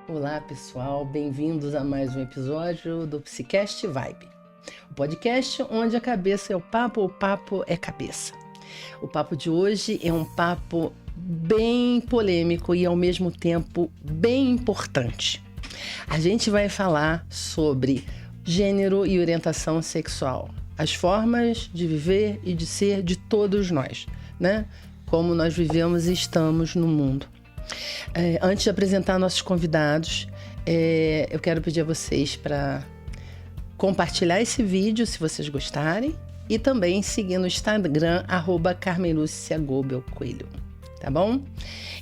Olá, pessoal, bem-vindos a mais um episódio do Psicast Vibe, o podcast onde a cabeça é o papo é cabeça. O papo de hoje é um papo bem polêmico e, ao mesmo tempo, bem importante. A gente vai falar sobre gênero e orientação sexual, as formas de viver e de ser de todos nós, né? Como nós vivemos e estamos no mundo. Antes de apresentar nossos convidados, eu quero pedir a vocês para compartilhar esse vídeo, se vocês gostarem, e também seguir no Instagram, @carmenluciagobelcoelho, tá bom?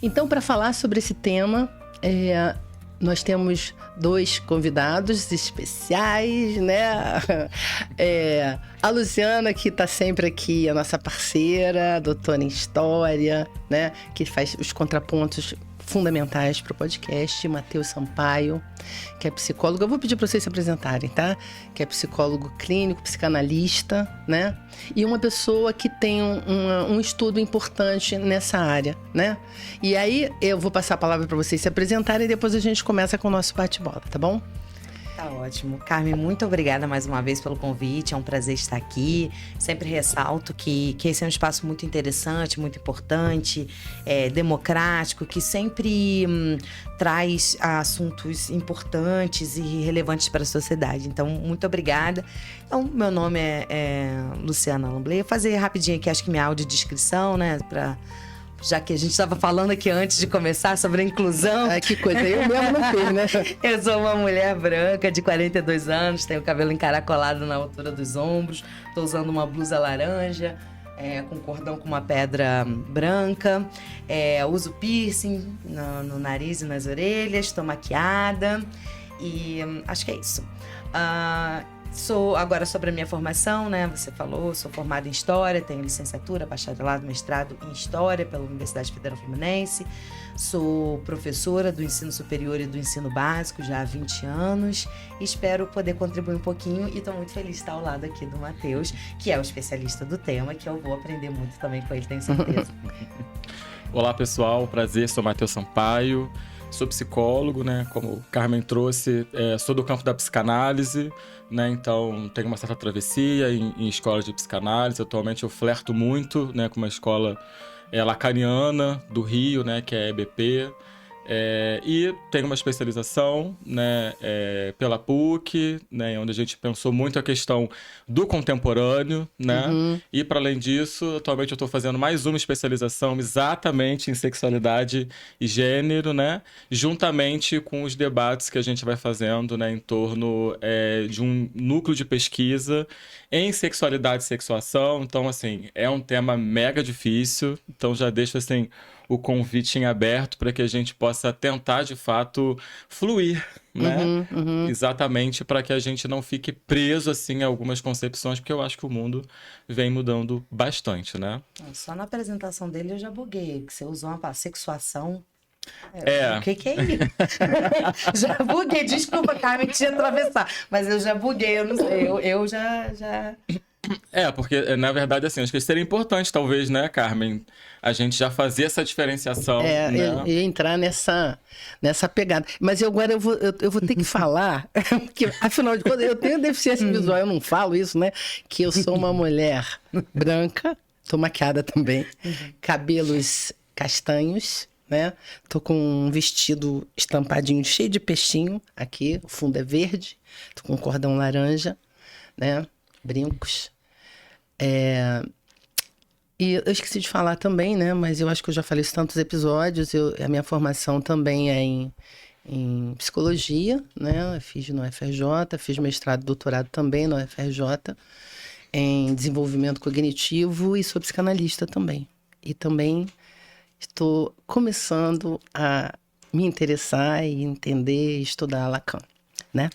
Então, para falar sobre esse tema, nós temos dois convidados especiais, né? A Luciana, que está sempre aqui, a nossa parceira, doutora em História, né? Que faz os contrapontos fundamentais para o podcast. Matheus Sampaio, que é psicólogo. Eu vou pedir para vocês se apresentarem, tá? Que é psicólogo clínico, psicanalista, né? E uma pessoa que tem um estudo importante nessa área, né? E aí eu vou passar a palavra para vocês se apresentarem e depois a gente começa com o nosso bate-bola, tá bom? Tá ótimo. Carmen, muito obrigada mais uma vez pelo convite, é um prazer estar aqui. Sempre ressalto que esse é um espaço muito interessante, muito importante, democrático, que sempre traz assuntos importantes e relevantes para a sociedade. Então, muito obrigada. Então, meu nome é Luciana Lamblay. Vou fazer rapidinho aqui, acho que minha audiodescrição, né, já que a gente estava falando aqui antes de começar sobre a inclusão. Que coisa, eu mesmo não fiz, né? Eu sou uma mulher branca de 42 anos, tenho o cabelo encaracolado na altura dos ombros, estou usando uma blusa laranja, com cordão com uma pedra branca, uso piercing no nariz e nas orelhas, estou maquiada e acho que é isso. Agora sobre a minha formação, né? Você falou, sou formada em História, tenho licenciatura, bacharelado, mestrado em História pela Universidade Federal Fluminense. Sou professora do ensino superior e do ensino básico já há 20 anos. Espero poder contribuir um pouquinho e estou muito feliz de estar ao lado aqui do Matheus, que é o especialista do tema, que eu vou aprender muito também com ele, tenho certeza. Olá, pessoal. Prazer, sou Matheus Sampaio. Sou psicólogo, né? Como o Carmen trouxe, sou do campo da psicanálise, né? Então tenho uma certa travessia em escolas de psicanálise. Atualmente eu flerto muito, né, com uma escola lacaniana do Rio, né, que é a EBP. E tenho uma especialização, né, pela PUC, né, onde a gente pensou muito a questão do contemporâneo, né? E para além disso, atualmente eu estou fazendo mais uma especialização exatamente em sexualidade e gênero, né? Juntamente com os debates que a gente vai fazendo, né, em torno de um núcleo de pesquisa em sexualidade e sexuação. Então, assim, é um tema mega difícil. Então, já deixo, assim, o convite em aberto para que a gente possa tentar, de fato, fluir, né? Exatamente para que a gente não fique preso, assim, a algumas concepções, porque eu acho que o mundo vem mudando bastante, né? Só na apresentação dele eu já buguei, que você usou uma palavra sexuação. O que é isso? Já buguei, desculpa, Carmen, te atravessar, mas eu já buguei, eu não sei, eu já... Porque, na verdade, assim, acho que seria importante, talvez, né, Carmen, a gente já fazer essa diferenciação, né? E entrar nessa pegada. Mas agora eu vou ter que falar, porque, afinal de contas, eu tenho deficiência visual, eu não falo isso, né? Que eu sou uma mulher branca, tô maquiada também, cabelos castanhos, né? Tô com um vestido estampadinho cheio de peixinho aqui, o fundo é verde, tô com um cordão laranja, né? Brincos. E eu esqueci de falar também, né? Mas eu acho que eu já falei isso em tantos episódios. A minha formação também é em psicologia, né? Eu fiz no UFRJ, fiz mestrado e doutorado também no UFRJ, em desenvolvimento cognitivo, e sou psicanalista também. E também estou começando a me interessar e entender e estudar Lacan, né?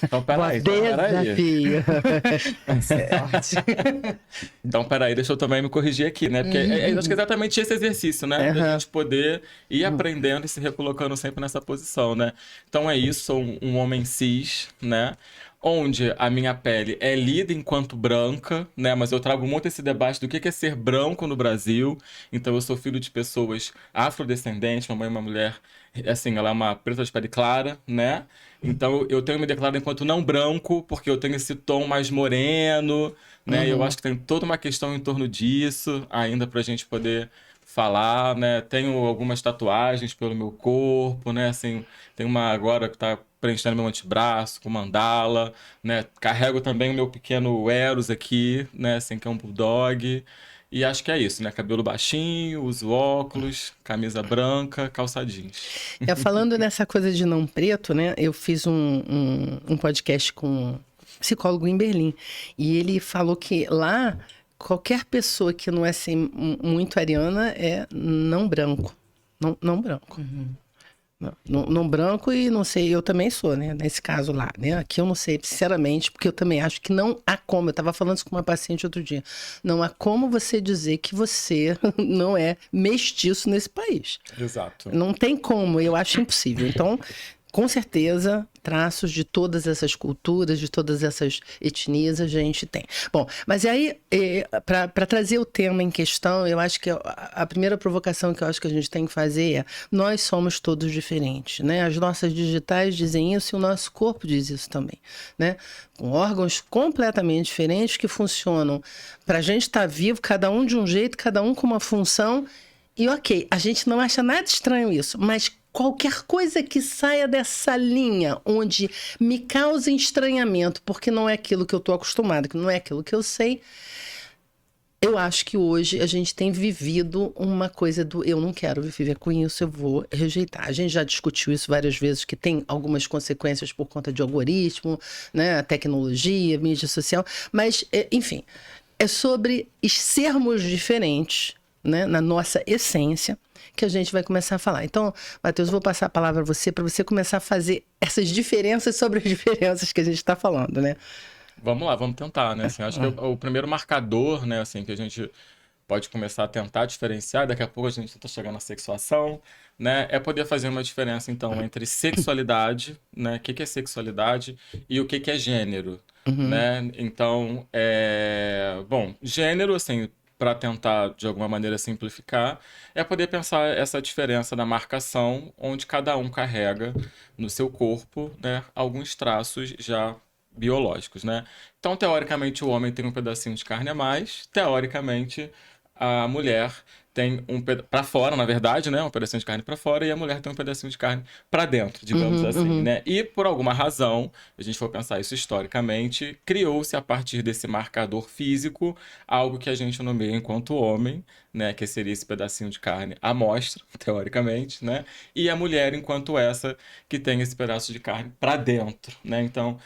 Então, peraí. Desafio. Então, peraí, deixa eu também me corrigir aqui, né? Porque acho que é exatamente esse exercício, né? Da gente poder ir aprendendo e se recolocando sempre nessa posição, né? Então é isso, sou um homem cis, né? onde a minha pele é lida enquanto branca, né? Mas eu trago muito esse debate do que é ser branco no Brasil. Então, eu sou filho de pessoas afrodescendentes, mamãe é uma mulher, assim, ela é uma preta de pele clara, né? Então, eu tenho me declarado enquanto não branco, porque eu tenho esse tom mais moreno, né? E eu acho que tem toda uma questão em torno disso, ainda pra gente poder falar, né? Tenho algumas tatuagens pelo meu corpo, né? Assim, tem uma agora que tá preenchendo meu antebraço com mandala, né? Carrego também o meu pequeno Eros aqui, né? Assim, que é um bulldog. E acho que é isso, né? Cabelo baixinho, uso óculos, camisa branca, calça jeans. Falando nessa coisa de não preto, né? Eu fiz um podcast com um psicólogo em Berlim. E ele falou que lá, qualquer pessoa que não é assim, muito ariana é não branco. Não branco. Não branco e não sei, eu também sou, né? Nesse caso lá, né? Aqui eu não sei, sinceramente, porque eu também acho que não há como. Eu estava falando isso com uma paciente outro dia. Não há como você dizer que você não é mestiço nesse país. Exato. Não tem como, eu acho impossível. Então, com certeza, traços de todas essas culturas, de todas essas etnias a gente tem. Bom, mas aí, para trazer o tema em questão, eu acho que a primeira provocação que eu acho que a gente tem que fazer é: nós somos todos diferentes, né? As nossas digitais dizem isso e o nosso corpo diz isso também, né? Com órgãos completamente diferentes que funcionam para a gente estar vivo, cada um de um jeito, cada um com uma função. E ok, a gente não acha nada estranho isso, mas qualquer coisa que saia dessa linha onde me cause estranhamento, porque não é aquilo que eu estou acostumado, que não é aquilo que eu sei, eu acho que hoje a gente tem vivido uma coisa do eu não quero viver com isso, eu vou rejeitar. A gente já discutiu isso várias vezes, que tem algumas consequências por conta de algoritmo, né, tecnologia, mídia social, mas, enfim, é sobre sermos diferentes, né, na nossa essência, que a gente vai começar a falar. Então, Matheus, eu vou passar a palavra a você para você começar a fazer essas diferenças sobre as diferenças que a gente está falando, né? Vamos lá, vamos tentar, né? Assim, acho que o primeiro marcador, né, assim, que a gente pode começar a tentar diferenciar, daqui a pouco a gente tenta chegar na sexuação, né? É poder fazer uma diferença, então, entre sexualidade, né? O que é sexualidade e o que é gênero, né? Então, bom, gênero, assim, para tentar, de alguma maneira, simplificar, é poder pensar essa diferença da marcação, onde cada um carrega no seu corpo, né, alguns traços já biológicos, né? Então, teoricamente, o homem tem um pedacinho de carne a mais, teoricamente, a mulher tem para fora, na verdade, né, um pedacinho de carne para fora, e a mulher tem um pedacinho de carne para dentro, digamos assim, né? E por alguma razão, a gente for pensar isso historicamente, criou-se a partir desse marcador físico algo que a gente nomeia enquanto homem, né, que seria esse pedacinho de carne à mostra, teoricamente, né? E a mulher enquanto essa que tem esse pedaço de carne para dentro, né? Então,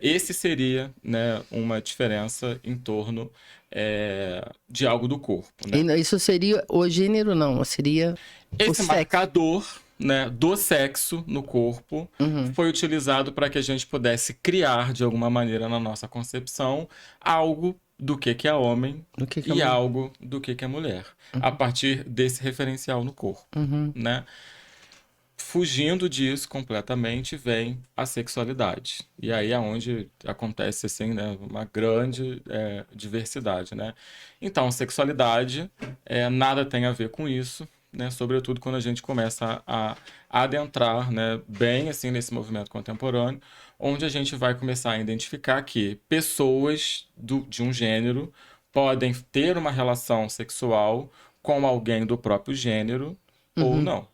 esse seria, né, uma diferença em torno de algo do corpo, né? Isso seria o gênero, não, seria o Esse sexo. marcador, né, do sexo no corpo foi utilizado para que a gente pudesse criar, de alguma maneira, na nossa concepção, algo do que é homem é e mulher. algo do que é mulher, a partir desse referencial no corpo, né? Fugindo disso completamente vem a sexualidade. E aí é onde acontece, assim, né, uma grande diversidade, né? Então, sexualidade nada tem a ver com isso, né? Sobretudo quando a gente começa a adentrar, né, bem assim nesse movimento contemporâneo, onde a gente vai começar a identificar que pessoas de um gênero podem ter uma relação sexual com alguém do próprio gênero ou não.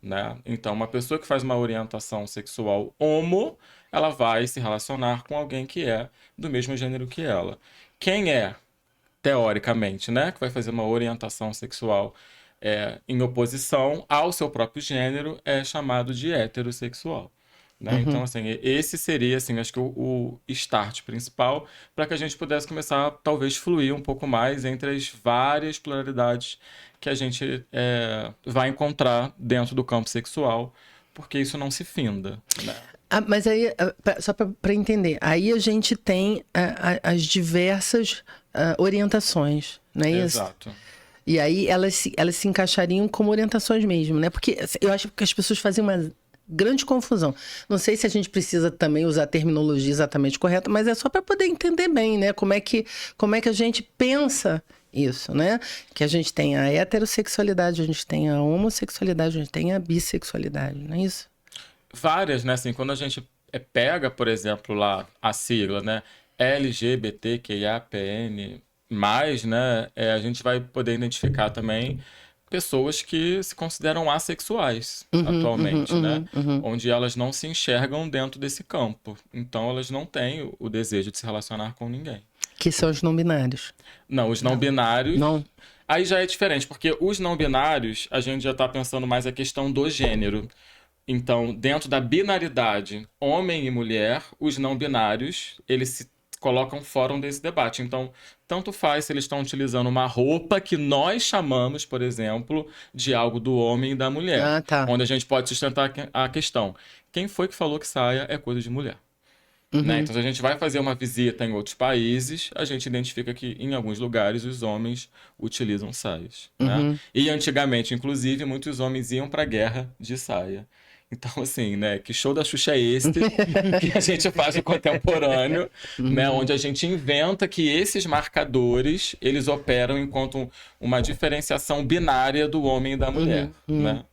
Né? Então, uma pessoa que faz uma orientação sexual homo, ela vai se relacionar com alguém que é do mesmo gênero que ela. Quem é, teoricamente, né, que vai fazer uma orientação sexual em oposição ao seu próprio gênero é chamado de heterossexual. Né? Então, assim, esse seria, assim, acho que o start principal para que a gente pudesse começar, talvez, fluir um pouco mais entre as várias pluralidades que a gente vai encontrar dentro do campo sexual, porque isso não se finda, né? Mas aí, só para entender, aí a gente tem as diversas orientações, não é isso? Exato. E aí elas se encaixariam como orientações mesmo, né? Porque eu acho que as pessoas fazem uma grande confusão. Não sei se a gente precisa também usar a terminologia exatamente correta, mas é só para poder entender bem, né? Como é que a gente pensa isso, né? Que a gente tem a heterossexualidade, a gente tem a homossexualidade, a gente tem a bissexualidade, não é isso? Várias, né? Assim, quando a gente pega, por exemplo, lá a sigla, né? LGBTQIAPN+, né? A gente vai poder identificar também pessoas que se consideram assexuais atualmente, né? Onde elas não se enxergam dentro desse campo. Então, elas não têm o desejo de se relacionar com ninguém. Que são os não binários. Não, os não binários... Não. Aí já é diferente, porque os não binários, a gente já está pensando mais a questão do gênero. Então, dentro da binaridade homem e mulher, os não binários, eles se colocam fora desse debate. Então, tanto faz se eles estão utilizando uma roupa que nós chamamos, por exemplo, de algo do homem e da mulher. Ah, tá. Onde a gente pode sustentar a questão. Quem foi que falou que saia é coisa de mulher? Né? Então, se a gente vai fazer uma visita em outros países, a gente identifica que em alguns lugares os homens utilizam saias. Né? E antigamente, inclusive, muitos homens iam para a guerra de saia. Então, assim, né? Que show da Xuxa é esse que a gente faz no contemporâneo, né? Onde a gente inventa que esses marcadores, eles operam enquanto uma diferenciação binária do homem e da mulher, né?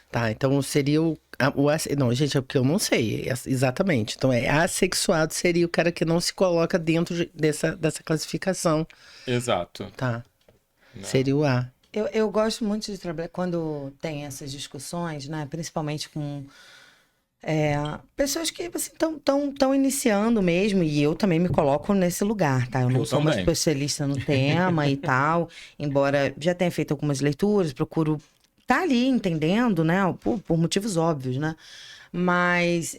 Tá, então seria não, gente, é porque eu não sei exatamente. Então, assexuado seria o cara que não se coloca dentro dessa classificação. Exato. Tá. Não. Seria o A. Eu gosto muito de trabalhar quando tem essas discussões, né? Principalmente com pessoas que estão iniciando mesmo, e eu também me coloco nesse lugar, tá? Eu não sou uma especialista no tema e tal, embora já tenha feito algumas leituras, procuro estar ali entendendo, né? Por motivos óbvios, né? Mas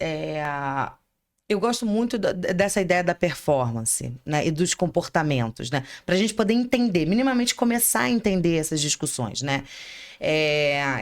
eu gosto muito dessa ideia da performance, né? E dos comportamentos, né? Pra gente poder entender, minimamente começar a entender essas discussões, né?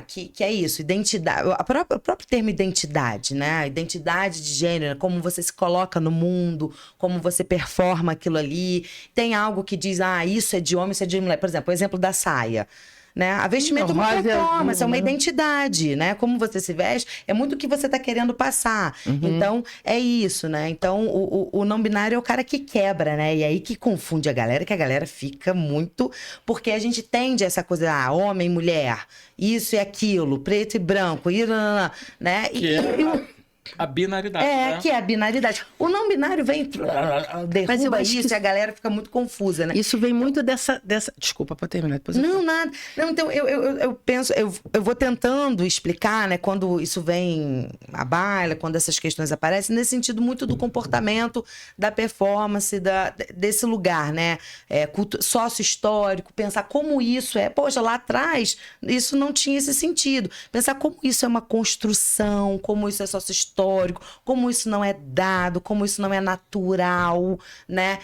Que é isso, identidade, o próprio termo identidade, né? Identidade de gênero, como você se coloca no mundo, como você performa aquilo ali. Tem algo que diz, isso é de homem, isso é de mulher. Por exemplo, o exemplo da saia. Né? A vestimenta é uma performance, é uma identidade, né? Como você se veste, é muito o que você está querendo passar. Então, é isso, né? Então, o não binário é o cara que quebra, né? E aí que confunde a galera, que a galera fica muito... Porque a gente tende a essa coisa, homem, mulher, isso e aquilo, preto e branco, né? A binaridade, né? Que é a binaridade. O não binário vem, derruba isso e a galera fica muito confusa, né? Isso vem muito dessa... Desculpa, pode terminar depois. Não, nada. Não, então, eu penso, eu vou tentando explicar, né, quando isso vem à baila, quando essas questões aparecem, nesse sentido muito do comportamento, da performance, desse lugar, né? Sócio-histórico, pensar como isso poxa, lá atrás, isso não tinha esse sentido. Pensar como isso é uma construção, como isso é sócio-histórico, como isso não é dado, como isso não é natural, né?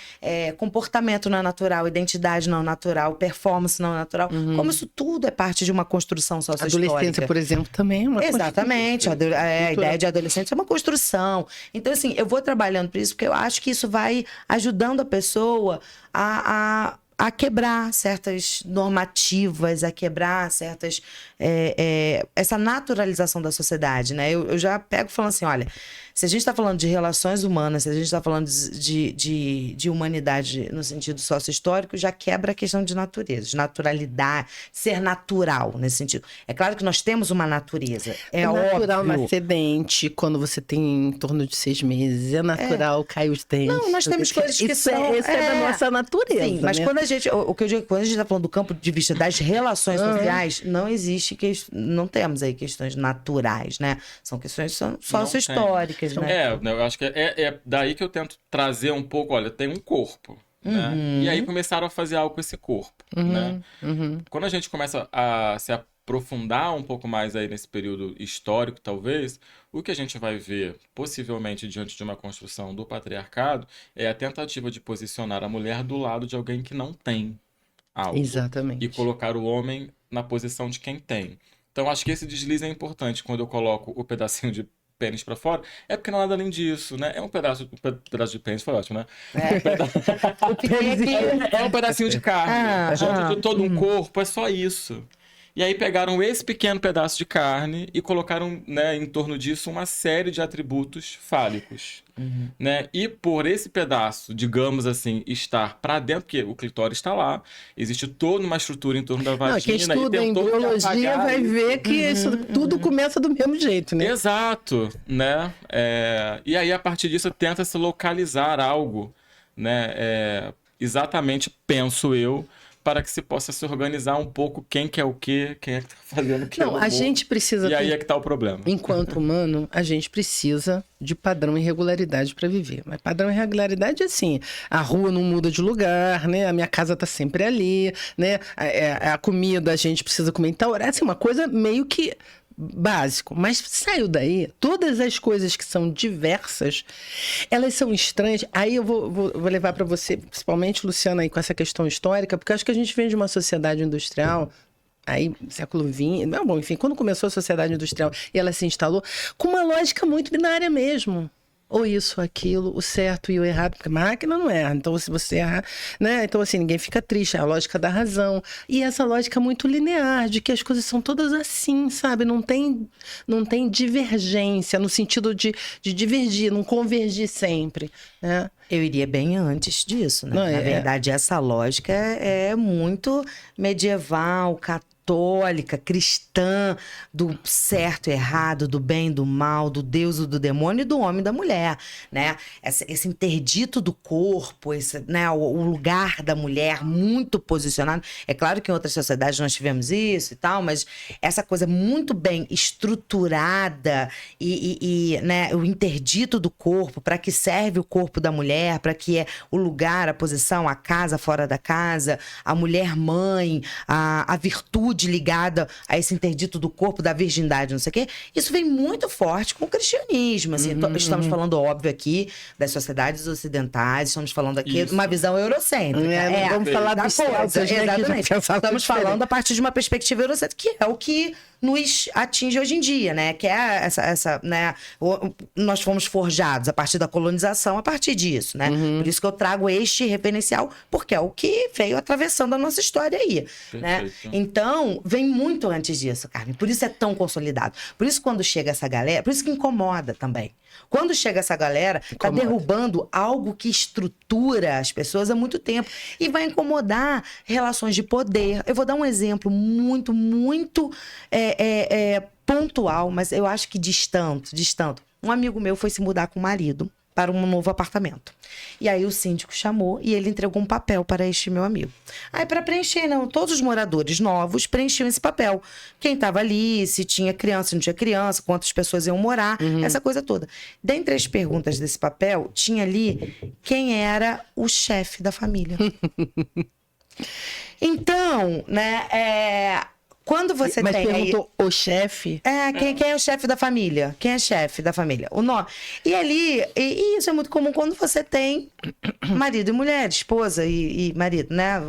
Comportamento não é natural, identidade não é natural, performance não é natural. Como isso tudo é parte de uma construção sociohistórica. Adolescência, por exemplo, também é uma Exatamente. A ideia de adolescente é uma construção. Então, assim, eu vou trabalhando por isso, porque eu acho que isso vai ajudando a pessoa a quebrar certas normativas, a quebrar certas... essa naturalização da sociedade, né? Eu já pego falando assim, olha, se a gente está falando de relações humanas, se a gente está falando de humanidade no sentido sócio-histórico, já quebra a questão de natureza, de naturalidade, ser natural nesse sentido. É claro que nós temos uma natureza, é natural óbvio. nascer dente quando você tem em torno de 6 meses, é natural cair os dentes. Não, nós temos coisas que são... Isso é da nossa natureza, sim, mas né? quando o que eu digo, quando a gente está falando do campo de vista das relações sociais, não existe, não temos aí questões naturais, né? São questões sócio-históricas, né? Eu acho que é daí que eu tento trazer um pouco, olha, tem um corpo, né? E aí começaram a fazer algo com esse corpo, né? Quando a gente começa a se aprofundar um pouco mais aí nesse período histórico, talvez, o que a gente vai ver, possivelmente diante de uma construção do patriarcado, é a tentativa de posicionar a mulher do lado de alguém que não tem algo. Exatamente. E colocar o homem na posição de quem tem. Então, acho que esse deslize é importante quando eu coloco o pedacinho de pênis pra fora, é porque não é nada além disso, né? É um pedaço de pênis, foi ótimo, né? É um pedacinho de carne. Diante de todo um corpo, é só isso. E aí pegaram esse pequeno pedaço de carne e colocaram, né, em torno disso uma série de atributos fálicos. Né? E por esse pedaço, digamos assim, estar para dentro, porque o clitóris está lá, existe toda uma estrutura em torno da vagina. Quem estuda em biologia vai ver que isso tudo começa do mesmo jeito, né? Exato, né? E aí, a partir disso, tenta-se localizar algo, né? Exatamente, penso eu, para que se possa se organizar um pouco quem quer o quê, quem é que tá fazendo o que. Não, a gente precisa... E aí é que tá o problema. Enquanto humano, a gente precisa de padrão e regularidade para viver. Mas padrão e regularidade é assim, a rua não muda de lugar, né? A minha casa tá sempre ali, né? A comida a gente precisa comer em tal horário. Assim, uma coisa meio que básico, mas saiu daí, todas as coisas que são diversas, elas são estranhas. Aí eu vou levar para você, principalmente, Luciana, aí com essa questão histórica, porque eu acho que a gente vem de uma sociedade industrial, aí século XX, bom, enfim, quando começou a sociedade industrial e ela se instalou, com uma lógica muito binária mesmo. Ou isso, ou aquilo, o certo e o errado, porque máquina não erra. Então, se você errar, né? Então, assim, ninguém fica triste, é a lógica da razão. E essa lógica muito linear, de que as coisas são todas assim, sabe? Não tem divergência, no sentido de divergir, não convergir sempre, né? Eu iria bem antes disso, né? Não, Na verdade, essa lógica é muito medieval, católica, cristã, do certo e errado, do bem e do mal, do Deus e do demônio e do homem e da mulher, né? Esse interdito do corpo, né? O lugar da mulher muito posicionado. É claro que em outras sociedades nós tivemos isso e tal, mas essa coisa muito bem estruturada né? O interdito do corpo, para que serve o corpo da mulher, para que é o lugar, a posição, a casa fora da casa, a mulher mãe, a virtude ligada a esse interdito do corpo, da virgindade, não sei o quê. Isso vem muito forte com o cristianismo, assim. Estamos falando, óbvio, aqui das sociedades ocidentais, estamos falando aqui de uma visão eurocêntrica. Vamos falar da dos coisa, celtas, né, exatamente. Estamos falando a partir de uma perspectiva eurocêntrica, que é o que nos atinge hoje em dia, né? Que é essa né? Nós fomos forjados a partir da colonização, a partir disso, né? Por isso que eu trago este referencial, porque é o que veio atravessando a nossa história aí, né? Então, vem muito antes disso, Carmen. Por isso é tão consolidado. Por isso, quando chega essa galera, por isso que incomoda também. Quando chega essa galera, tá derrubando algo que estrutura as pessoas há muito tempo e vai incomodar relações de poder. Eu vou dar um exemplo muito, muito pontual, mas eu acho que distante. Um amigo meu foi se mudar com o marido para um novo apartamento. E aí o síndico chamou e ele entregou um papel para este meu amigo. Aí para preencher, não, todos os moradores novos preenchiam esse papel. Quem estava ali, se tinha criança, se não tinha criança, quantas pessoas iam morar, essa coisa toda. Dentre as perguntas desse papel, tinha ali quem era o chefe da família. Então, né, quando você Mas tem perguntou o chefe? Quem é o chefe da família? Quem é chefe da família? O nome. E ali, e isso é muito comum quando você tem marido e mulher, esposa e marido, né?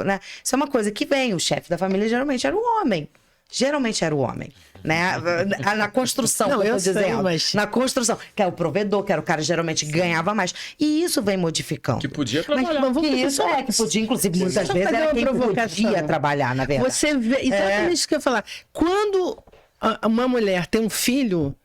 Né? Isso é uma coisa que vem. O chefe da família geralmente era o homem. Né? Na construção, não, eu sei, dizendo. Mas... Na construção. Que era o provedor, que era o cara geralmente ganhava mais. E isso vem modificando. Que podia trabalhar. Mas que podia, inclusive, muitas vezes era quem podia trabalhar, na verdade. Você vê, exatamente isso que eu ia falar. Quando uma mulher tem um filho,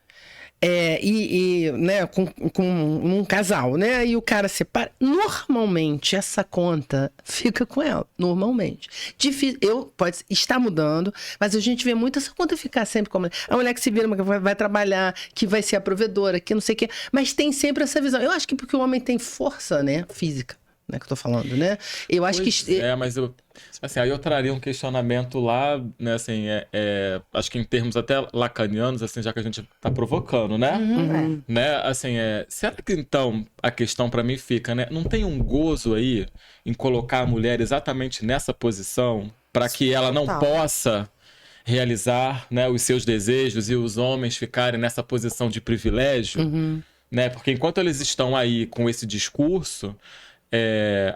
né, com um casal, né, e o cara separa, normalmente essa conta fica com ela, normalmente. Difícil, pode estar mudando, mas a gente vê muito essa conta ficar sempre com a mulher que se vira, que vai trabalhar, que vai ser a provedora, que não sei o quê, mas tem sempre essa visão. Eu acho que porque o homem tem força, né, física, né, que eu tô falando, né? Eu acho que... mas assim, aí eu traria um questionamento lá, né, assim, acho que em termos até lacanianos, assim, já que a gente tá provocando, né? Né, assim, será que então a questão pra mim fica, né, não tem um gozo aí em colocar a mulher exatamente nessa posição para que ela não possa realizar, né, os seus desejos e os homens ficarem nessa posição de privilégio, né? Porque enquanto eles estão aí com esse discurso,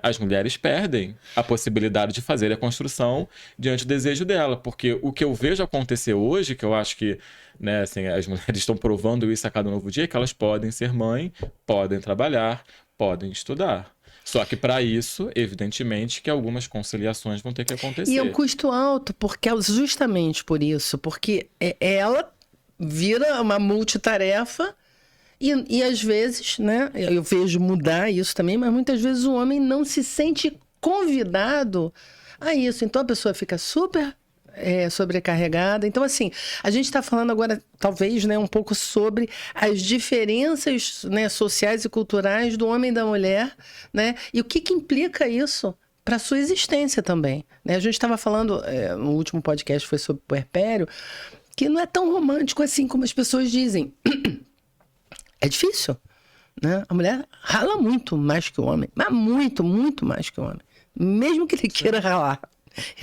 as mulheres perdem a possibilidade de fazer a construção diante do desejo dela, porque o que eu vejo acontecer hoje, que eu acho que, né, assim, as mulheres estão provando isso a cada novo dia, é que elas podem ser mãe, podem trabalhar, podem estudar. Só que para isso, evidentemente, que algumas conciliações vão ter que acontecer. E é um custo alto, porque justamente por isso, porque ela vira uma multitarefa e às vezes, né, eu vejo mudar isso também, mas muitas vezes o homem não se sente convidado a isso. Então a pessoa fica super sobrecarregada. Então, assim, a gente está falando agora, talvez, né, um pouco sobre as diferenças, né, sociais e culturais do homem e da mulher, né? E o que implica isso para a sua existência também, né? A gente estava falando, no último podcast foi sobre puerpério, que não é tão romântico assim como as pessoas dizem. É difícil, né? A mulher rala muito mais que o homem, mas muito, muito mais que o homem. Mesmo que ele queira ralar.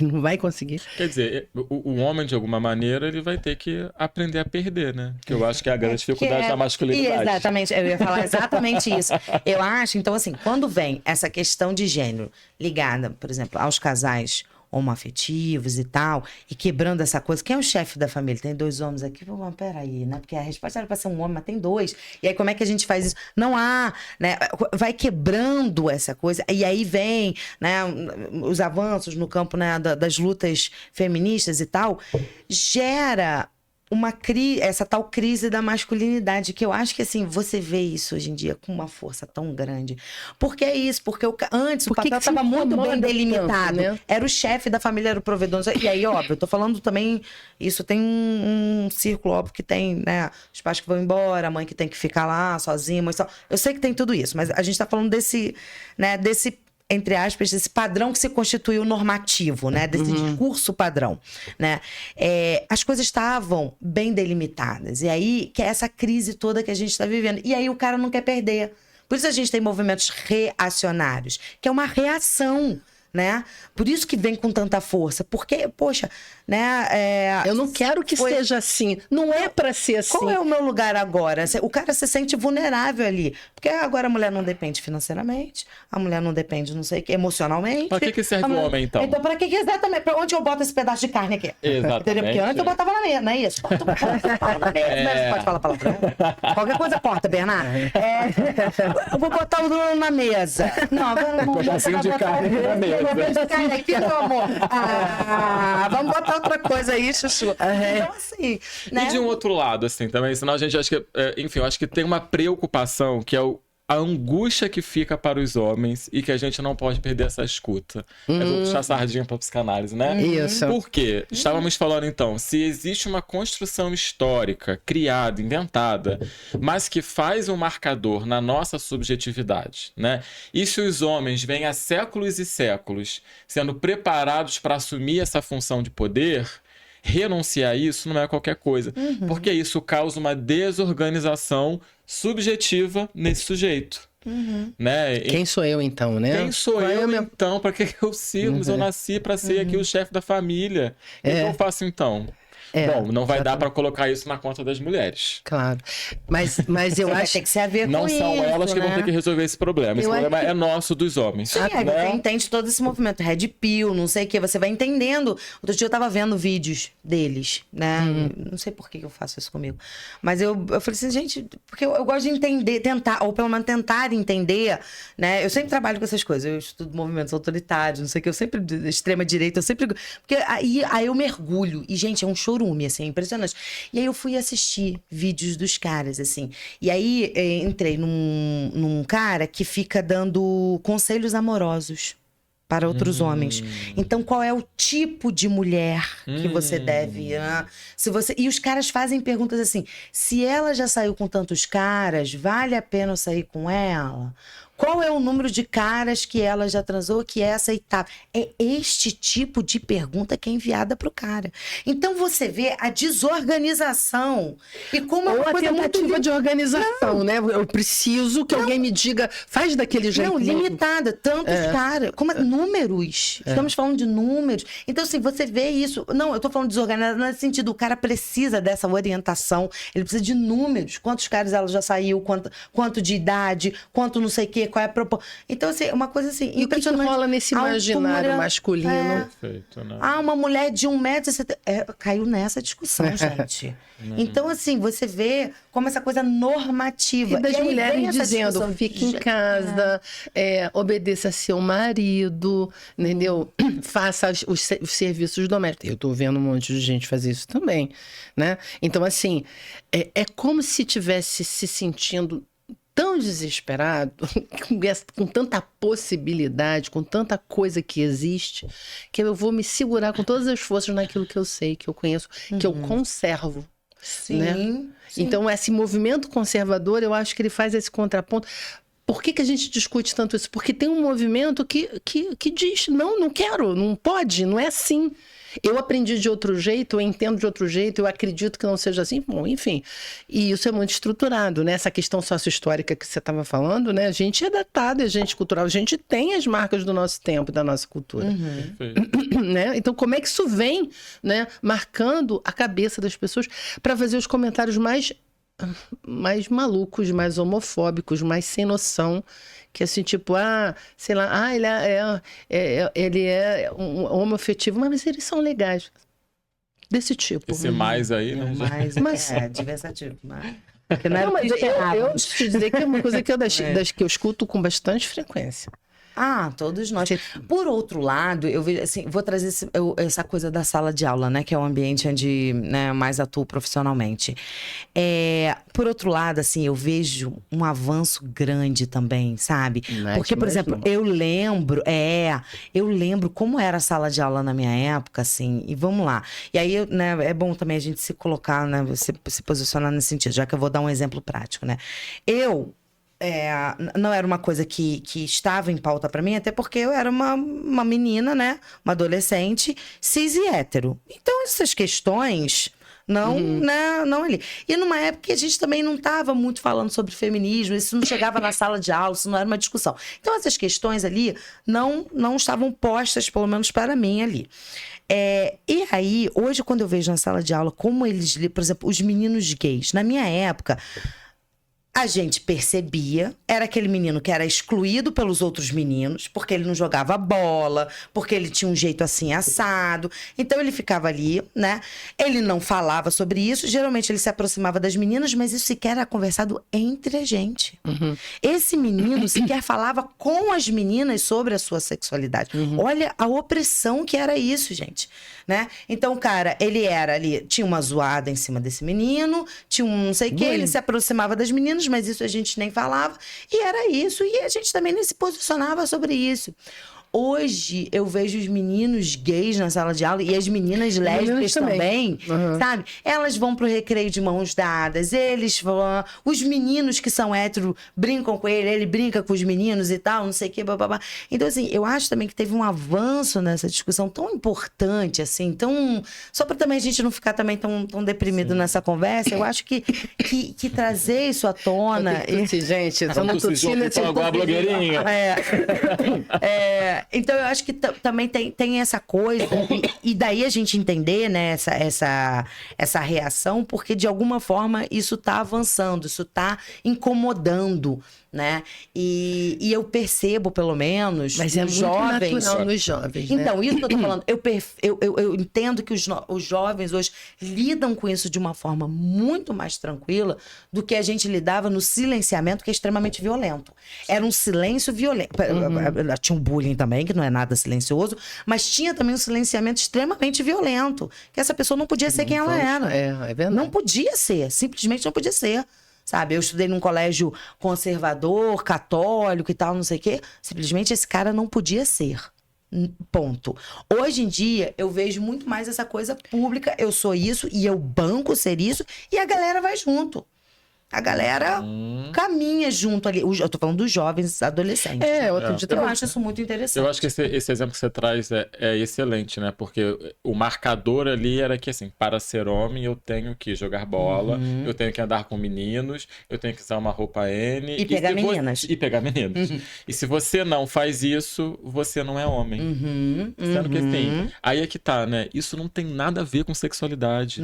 Ele não vai conseguir. Quer dizer, o homem, de alguma maneira, ele vai ter que aprender a perder, né? Que eu acho que é a grande dificuldade da masculinidade. Exatamente, eu ia falar exatamente isso. Eu acho, então, assim, quando vem essa questão de gênero ligada, por exemplo, aos casais homoafetivos e tal, e quebrando essa coisa. Quem é o chefe da família? Tem 2 homens aqui? Mas peraí, né? Porque a resposta era para ser um homem, mas tem 2. E aí, como é que a gente faz isso? Não há, né? Vai quebrando essa coisa. E aí vem, né, os avanços no campo, né, das lutas feministas e tal. Gera essa tal crise da masculinidade, que eu acho que, assim, você vê isso hoje em dia com uma força tão grande. Porque é isso, porque antes o papel estava muito bem delimitado. Tanto, né? Era o chefe da família, era o provedor. E aí, óbvio, eu tô falando também, isso tem um círculo, óbvio, que tem, né, os pais que vão embora, a mãe que tem que ficar lá sozinha, mas eu sei que tem tudo isso, mas a gente tá falando desse, né, entre aspas, desse padrão que se constituiu normativo, né? Desse discurso padrão, né? As coisas estavam bem delimitadas. E aí, que é essa crise toda que a gente está vivendo. E aí o cara não quer perder. Por isso a gente tem movimentos reacionários, que é uma reação, né? Por isso que vem com tanta força. Porque, poxa, né? Eu não quero que seja assim. Não é para ser assim. Qual é o meu lugar agora? O cara se sente vulnerável ali. Porque agora a mulher não depende financeiramente, a mulher não depende, não sei o que, emocionalmente. Pra que serve o homem, então? Então, pra que exatamente? Pra onde eu boto esse pedaço de carne aqui? Exatamente. Entendeu? Porque antes eu botava na mesa, não é isso? Bota na mesa. Você pode falar palavrão? Qualquer coisa corta, Bernardo. Eu vou botar o Bruno na mesa. Não, agora não. Um pedacinho de carne na mesa. Carne aqui, meu amor. Vamos botar outra coisa aí, Chuchu. Então, assim, né? E de um outro lado, assim, também, senão a gente acha que, enfim, eu acho que tem uma preocupação que é a angústia que fica para os homens e que a gente não pode perder essa escuta. Eu vou puxar a sardinha para a psicanálise, né? Isso. Por quê? Estávamos falando, então, se existe uma construção histórica, criada, inventada, mas que faz um marcador na nossa subjetividade, né? E se os homens vêm há séculos e séculos sendo preparados para assumir essa função de poder, renunciar a isso não é qualquer coisa. Porque isso causa uma desorganização subjetiva nesse sujeito. Né? Quem sou eu, então, né? Quem sou eu, então? Para que eu sirvo? Eu nasci para ser aqui o chefe da família. O que eu faço, então? Bom, não vai dar para colocar isso na conta das mulheres. Claro. Mas eu vai acho ter que ser a ver não com são isso, elas que né? vão ter que resolver esse problema. Esse problema é nosso, dos homens. Sim, aí né? você entende todo esse movimento, Red Pill, não sei o que, você vai entendendo. Outro dia eu tava vendo vídeos deles, né? Não sei por que eu faço isso comigo. Mas eu falei assim, gente, porque eu gosto de entender, tentar, ou pelo menos tentar entender, né? Eu sempre trabalho com essas coisas, eu estudo movimentos autoritários, não sei o que, eu sempre, extrema-direita, eu sempre... Porque aí eu mergulho, e gente, é um chorume, assim, impressionante. E aí eu fui assistir vídeos dos caras, assim. E aí entrei num cara que fica dando conselhos amorosos para outros homens. Então, qual é o tipo de mulher que você deve... E os caras fazem perguntas assim, se ela já saiu com tantos caras, vale a pena eu sair com ela? Qual é o número de caras que ela já transou que é aceitável? É este tipo de pergunta que é enviada pro cara. Então você vê a desorganização e como ou a tentativa de organização, né? Eu preciso que alguém me diga, faz daquele jeito. Não, limitada, tantos caras, como números. Estamos falando de números. Então, assim, você vê isso. Não, eu tô falando de desorganização no sentido, o cara precisa dessa orientação, ele precisa de números. Quantos caras ela já saiu, quanto de idade, quanto não sei o quê, qual é a proposta. Então, assim, uma coisa assim, E o que impressionante. rola nesse imaginário masculino? Perfeito, né? Uma mulher de 1,70 m. Caiu nessa discussão, gente. Então, assim, você vê como essa coisa normativa. E das aí vem mulheres essa dizendo, discussão fique em casa, obedeça seu marido, entendeu? Faça os serviços domésticos. Eu tô vendo um monte de gente fazer isso também, né? Então, assim, é como se tivesse se sentindo tão desesperado, com tanta possibilidade, com tanta coisa que existe, que eu vou me segurar com todas as forças naquilo que eu sei, que eu conheço, que eu conservo. Sim, Né? sim. Então, esse movimento conservador, eu acho que ele faz esse contraponto. Por que a gente discute tanto isso? Porque tem um movimento que diz, não quero, não pode, não é assim. Eu aprendi de outro jeito, eu entendo de outro jeito, eu acredito que não seja assim. Bom, enfim. E isso é muito estruturado, né? Essa questão sócio-histórica que você estava falando, né? A gente é datado, a gente é cultural, a gente tem as marcas do nosso tempo, da nossa cultura. Né? Então, como é que isso vem, né, marcando a cabeça das pessoas para fazer os comentários mais malucos, mais homofóbicos, mais sem noção, que assim, tipo, sei lá, ele é um homoafetivo, mas eles são legais. Desse tipo. Esse mais aí, né? Mais, diversativo. Porque não, mas eu te dizer que é uma coisa que que eu escuto com bastante frequência. Todos nós. Por outro lado, eu vejo assim, vou trazer essa coisa da sala de aula, né? Que é o ambiente onde, né, mais atuo profissionalmente. Por outro lado, assim, eu vejo um avanço grande também, sabe? Porque, por exemplo, eu lembro como era a sala de aula na minha época, assim, e vamos lá. E aí, né, é bom também a gente se colocar, né? Se posicionar nesse sentido, já que eu vou dar um exemplo prático, né? Não era uma coisa que estava em pauta pra mim, até porque eu era uma menina, né? Uma adolescente, cis e hétero. Então, essas questões não ali. E numa época que a gente também não estava muito falando sobre feminismo, isso não chegava na sala de aula, isso não era uma discussão. Então, essas questões ali não estavam postas, pelo menos para mim, ali. E aí, hoje, quando eu vejo na sala de aula como eles, por exemplo, os meninos gays, na minha época, a gente percebia, era aquele menino que era excluído pelos outros meninos, porque ele não jogava bola, porque ele tinha um jeito assim assado. Então ele ficava ali, né? Ele não falava sobre isso, geralmente ele se aproximava das meninas, mas isso sequer era conversado entre a gente. Esse menino sequer falava com as meninas sobre a sua sexualidade. Olha a opressão que era isso, gente. Né? Então, cara, ele era ali, tinha uma zoada em cima desse menino, tinha um não sei o que, ele se aproximava das meninas, mas isso a gente nem falava, e era isso, e a gente também nem se posicionava sobre isso. Hoje, eu vejo os meninos gays na sala de aula e as meninas lésbicas também, sabe? Elas vão pro recreio de mãos dadas, eles vão... Os meninos que são héteros brincam com ele brinca com os meninos e tal, não sei o que, bababá. Então, assim, eu acho também que teve um avanço nessa discussão tão importante, assim, tão... Só pra também a gente não ficar também tão deprimido nessa conversa, eu acho que trazer isso à tona... Gente, eu tô no tossina... Agora a blogueirinha. Então, eu acho que também tem essa coisa, e daí a gente entender, né, essa reação, porque de alguma forma isso tá avançando, isso tá incomodando, né? E eu percebo, pelo menos, mas é nos muito jovens... natural nos jovens, né? Então, isso que eu tô falando, eu entendo que os jovens hoje lidam com isso de uma forma muito mais tranquila do que a gente lidava no silenciamento, que é extremamente violento. Era um silêncio violento. Tinha um bullying também, que não é nada silencioso, mas tinha também um silenciamento extremamente violento, que essa pessoa não podia ser quem ela era. É verdade. Não podia ser, simplesmente não podia ser. Sabe, eu estudei num colégio conservador, católico e tal, não sei o quê. Simplesmente esse cara não podia ser. Ponto. Hoje em dia, eu vejo muito mais essa coisa pública. Eu sou isso e eu banco ser isso. E a galera vai junto. A galera caminha junto ali. Eu tô falando dos jovens adolescentes. Eu acho isso muito interessante. Eu acho que esse exemplo que você traz é excelente, né? Porque o marcador ali era que, assim, para ser homem, eu tenho que jogar bola, eu tenho que andar com meninos, eu tenho que usar uma roupa N. E pegar meninas. E pegar meninos. E se você não faz isso, você não é homem. Sendo que, assim, aí é que tá, né? Isso não tem nada a ver com sexualidade.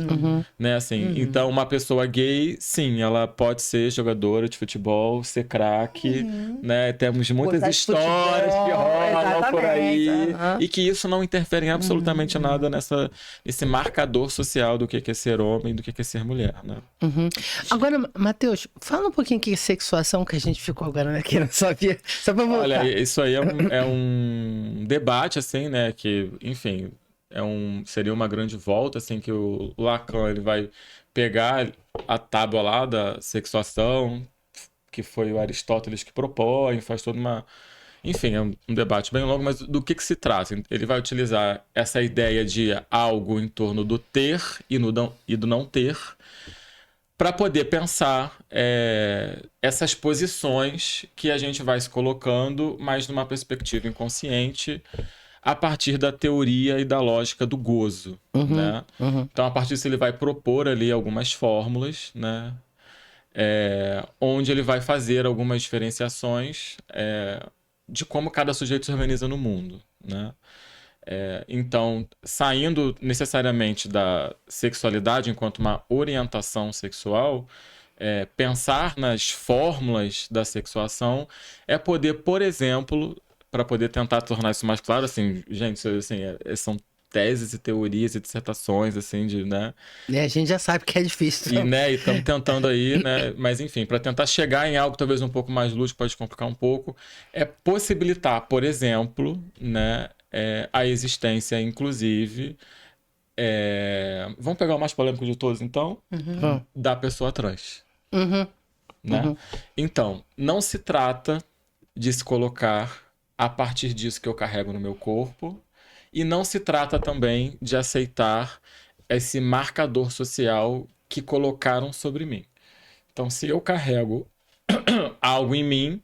Né? Assim, então, uma pessoa gay, sim, ela pode ser jogadora de futebol, ser craque, né? Temos muitas Gostar de histórias que futebol, rolam por aí exatamente, e que isso não interfere em absolutamente nada nesse marcador social do que é ser homem, do que é ser mulher, né? Agora, Matheus, fala um pouquinho que sexuação que a gente ficou agora aqui na sua vida, só pra voltar. Olha, isso aí é um debate, assim, né? Que, enfim, seria uma grande volta, assim, que o Lacan ele vai pegar a tábua lá da sexuação, que foi o Aristóteles que propõe, faz toda uma... Enfim, é um debate bem longo, mas do que se trata? Ele vai utilizar essa ideia de algo em torno do ter e do não ter, para poder pensar essas posições que a gente vai se colocando, mas numa perspectiva inconsciente, a partir da teoria e da lógica do gozo, né? Então, a partir disso, ele vai propor ali algumas fórmulas, né? Onde ele vai fazer algumas diferenciações de como cada sujeito se organiza no mundo, né? Então, saindo necessariamente da sexualidade enquanto uma orientação sexual, pensar nas fórmulas da sexuação é poder, por exemplo, para poder tentar tornar isso mais claro, assim, gente, assim, são teses e teorias e dissertações, assim, né? A gente já sabe que é difícil. E estamos tentando aí, né? Mas, enfim, para tentar chegar em algo talvez um pouco mais lúdico, pode complicar um pouco, é possibilitar, por exemplo, né, a existência, inclusive, vamos pegar o mais polêmico de todos, então, da pessoa trans. Né? Então, não se trata de se colocar a partir disso que eu carrego no meu corpo, e não se trata também de aceitar esse marcador social que colocaram sobre mim. Então, se eu carrego algo em mim,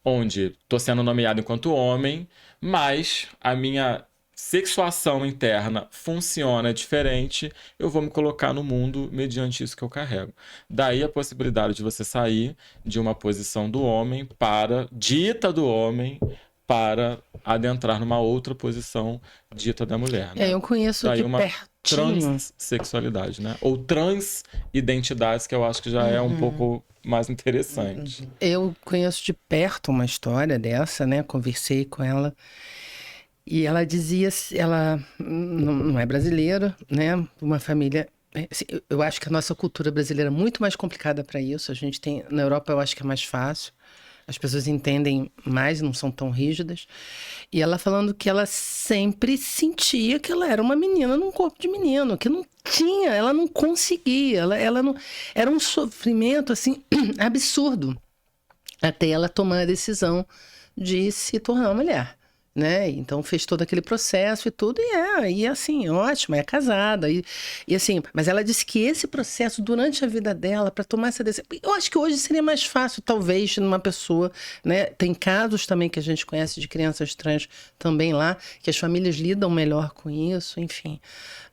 onde estou sendo nomeado enquanto homem, mas a minha sexuação interna funciona diferente, eu vou me colocar no mundo mediante isso que eu carrego. Daí a possibilidade de você sair de uma posição do homem dita do homem, para adentrar numa outra posição dita da mulher. Né? Eu conheço daí de uma pertinho. Transsexualidade, né? Ou transidentidades, que eu acho que já é um pouco mais interessante. Eu conheço de perto uma história dessa, né? Conversei com ela. E ela dizia, ela não é brasileira, né? Uma família... assim, eu acho que a nossa cultura brasileira é muito mais complicada para isso. A gente tem... Na Europa eu acho que é mais fácil. As pessoas entendem mais, não são tão rígidas. E ela falando que ela sempre sentia que ela era uma menina num corpo de menino, que não tinha, ela não conseguia, ela não... Era um sofrimento, assim, absurdo. Até ela tomar a decisão de se tornar mulher. Né? Então fez todo aquele processo e tudo, e assim, ótimo, é casada. E assim, mas ela disse que esse processo, durante a vida dela, para tomar essa decisão. Eu acho que hoje seria mais fácil, talvez, numa pessoa, né? Tem casos também que a gente conhece de crianças trans também lá, que as famílias lidam melhor com isso, enfim.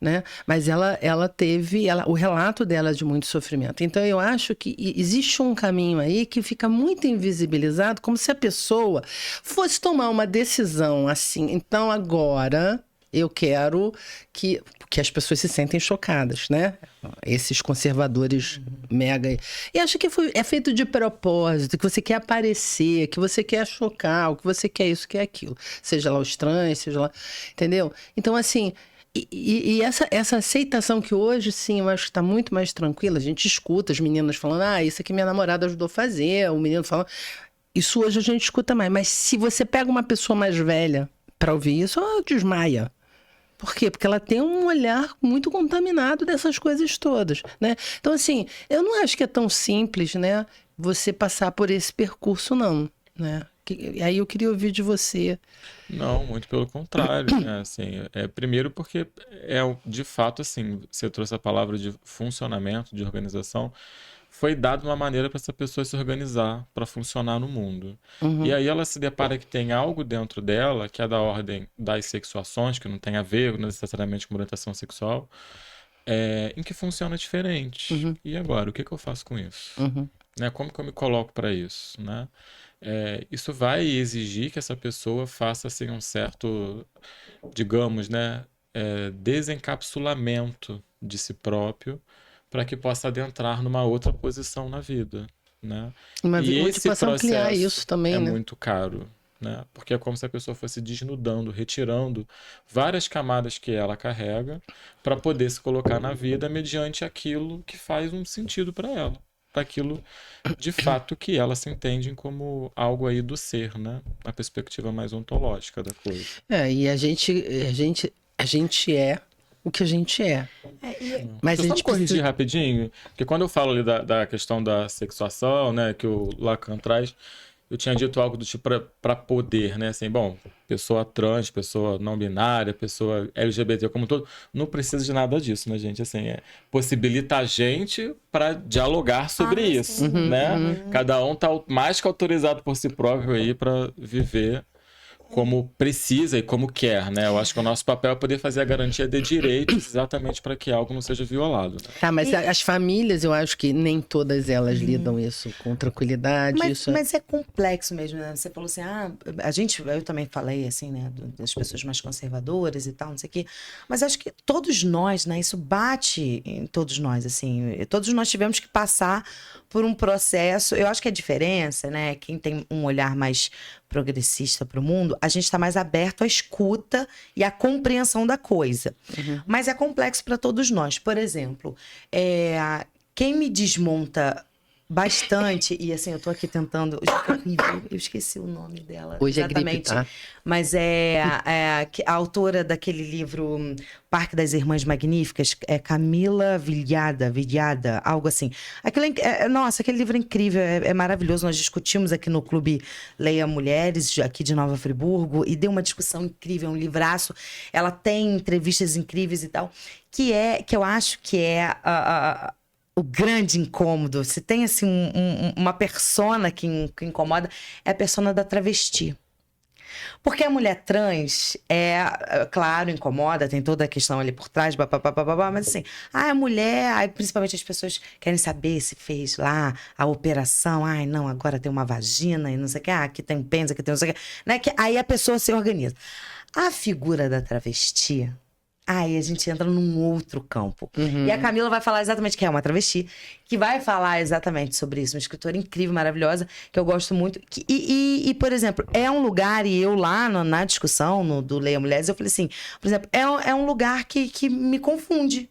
Né? Mas ela teve o relato dela de muito sofrimento. Então eu acho que existe um caminho aí que fica muito invisibilizado, como se a pessoa fosse tomar uma decisão assim. Então agora eu quero que as pessoas se sentem chocadas, né? Esses conservadores mega... E acho que é feito de propósito, que você quer aparecer, que você quer chocar, que você quer isso, quer aquilo. Seja lá os trans, seja lá... Entendeu? Então, assim... E essa aceitação que hoje, sim, eu acho que está muito mais tranquila. A gente escuta as meninas falando, isso aqui minha namorada ajudou a fazer. O menino falando... Isso hoje a gente escuta mais. Mas se você pega uma pessoa mais velha para ouvir isso, ela desmaia. Por quê? Porque ela tem um olhar muito contaminado dessas coisas todas, né? Então, assim, eu não acho que é tão simples, né? Você passar por esse percurso, não, né? Aí eu queria ouvir de você. Não, muito pelo contrário, né? Assim, primeiro porque de fato, assim, você trouxe a palavra de funcionamento, de organização, foi dado uma maneira para essa pessoa se organizar, para funcionar no mundo. E aí ela se depara que tem algo dentro dela que é da ordem das sexuações, que não tem a ver necessariamente com orientação sexual, em que funciona diferente. E agora, o que eu faço com isso? Né? Como que eu me coloco para isso? Né? Isso vai exigir que essa pessoa faça assim, um certo, digamos, né, desencapsulamento de si próprio, para que possa adentrar numa outra posição na vida, né? Uma E onde esse possa ampliar processo isso também, é né? muito caro, né? Porque é como se a pessoa fosse desnudando, retirando várias camadas que ela carrega para poder se colocar na vida mediante aquilo que faz um sentido para ela, para aquilo de fato que ela se entende como algo aí do ser, né? A perspectiva mais ontológica da coisa. E a gente é o que a gente é. Mas Deixa a eu só gente me corrigir precisa... rapidinho, porque quando eu falo ali da questão da sexuação, né, que o Lacan traz, eu tinha dito algo do tipo para poder, né, assim, bom, pessoa trans, pessoa não binária, pessoa LGBT como um todo, não precisa de nada disso, né, gente, assim, possibilita a gente para dialogar sobre isso, né? Cada um tá mais que autorizado por si próprio aí para viver como precisa e como quer, né? Eu acho que o nosso papel é poder fazer a garantia de direitos exatamente para que algo não seja violado, né? Tá, mas as famílias, eu acho que nem todas elas lidam isso com tranquilidade. Mas é complexo mesmo, né? Você falou assim, eu também falei assim, né, das pessoas mais conservadoras e tal, não sei o quê. Mas acho que todos nós, né, isso bate em todos nós, assim. Todos nós tivemos que passar por um processo. Eu acho que a diferença, né, quem tem um olhar mais progressista para o mundo, a gente está mais aberto à escuta e à compreensão da coisa. Mas é complexo para todos nós. Por exemplo, quem me desmonta bastante, e assim, eu tô aqui tentando. Eu esqueci o nome dela. Hoje exatamente. É gripe, tá? Mas a autora daquele livro Parque das Irmãs Magníficas, é Camila Villada, algo assim. Nossa, aquele livro é incrível, é maravilhoso. Nós discutimos aqui no Clube Leia Mulheres, aqui de Nova Friburgo, e deu uma discussão incrível, um livraço. Ela tem entrevistas incríveis e tal, que eu acho que é o grande incômodo. Se tem assim uma persona que incomoda, é a persona da travesti. Porque a mulher trans claro, incomoda, tem toda a questão ali por trás, mas assim, a mulher, principalmente as pessoas querem saber se fez lá a operação, não, agora tem uma vagina e não sei o que, aqui tem pênis, aqui tem não sei o que, né? Aí a pessoa se organiza. A figura da travesti, aí a gente entra num outro campo. E a Camila vai falar exatamente que é uma travesti, que vai falar exatamente sobre isso. Uma escritora incrível, maravilhosa, que eu gosto muito. E por exemplo, é um lugar, e eu lá na discussão do Leia Mulheres, eu falei assim, por exemplo, é um lugar que me confunde.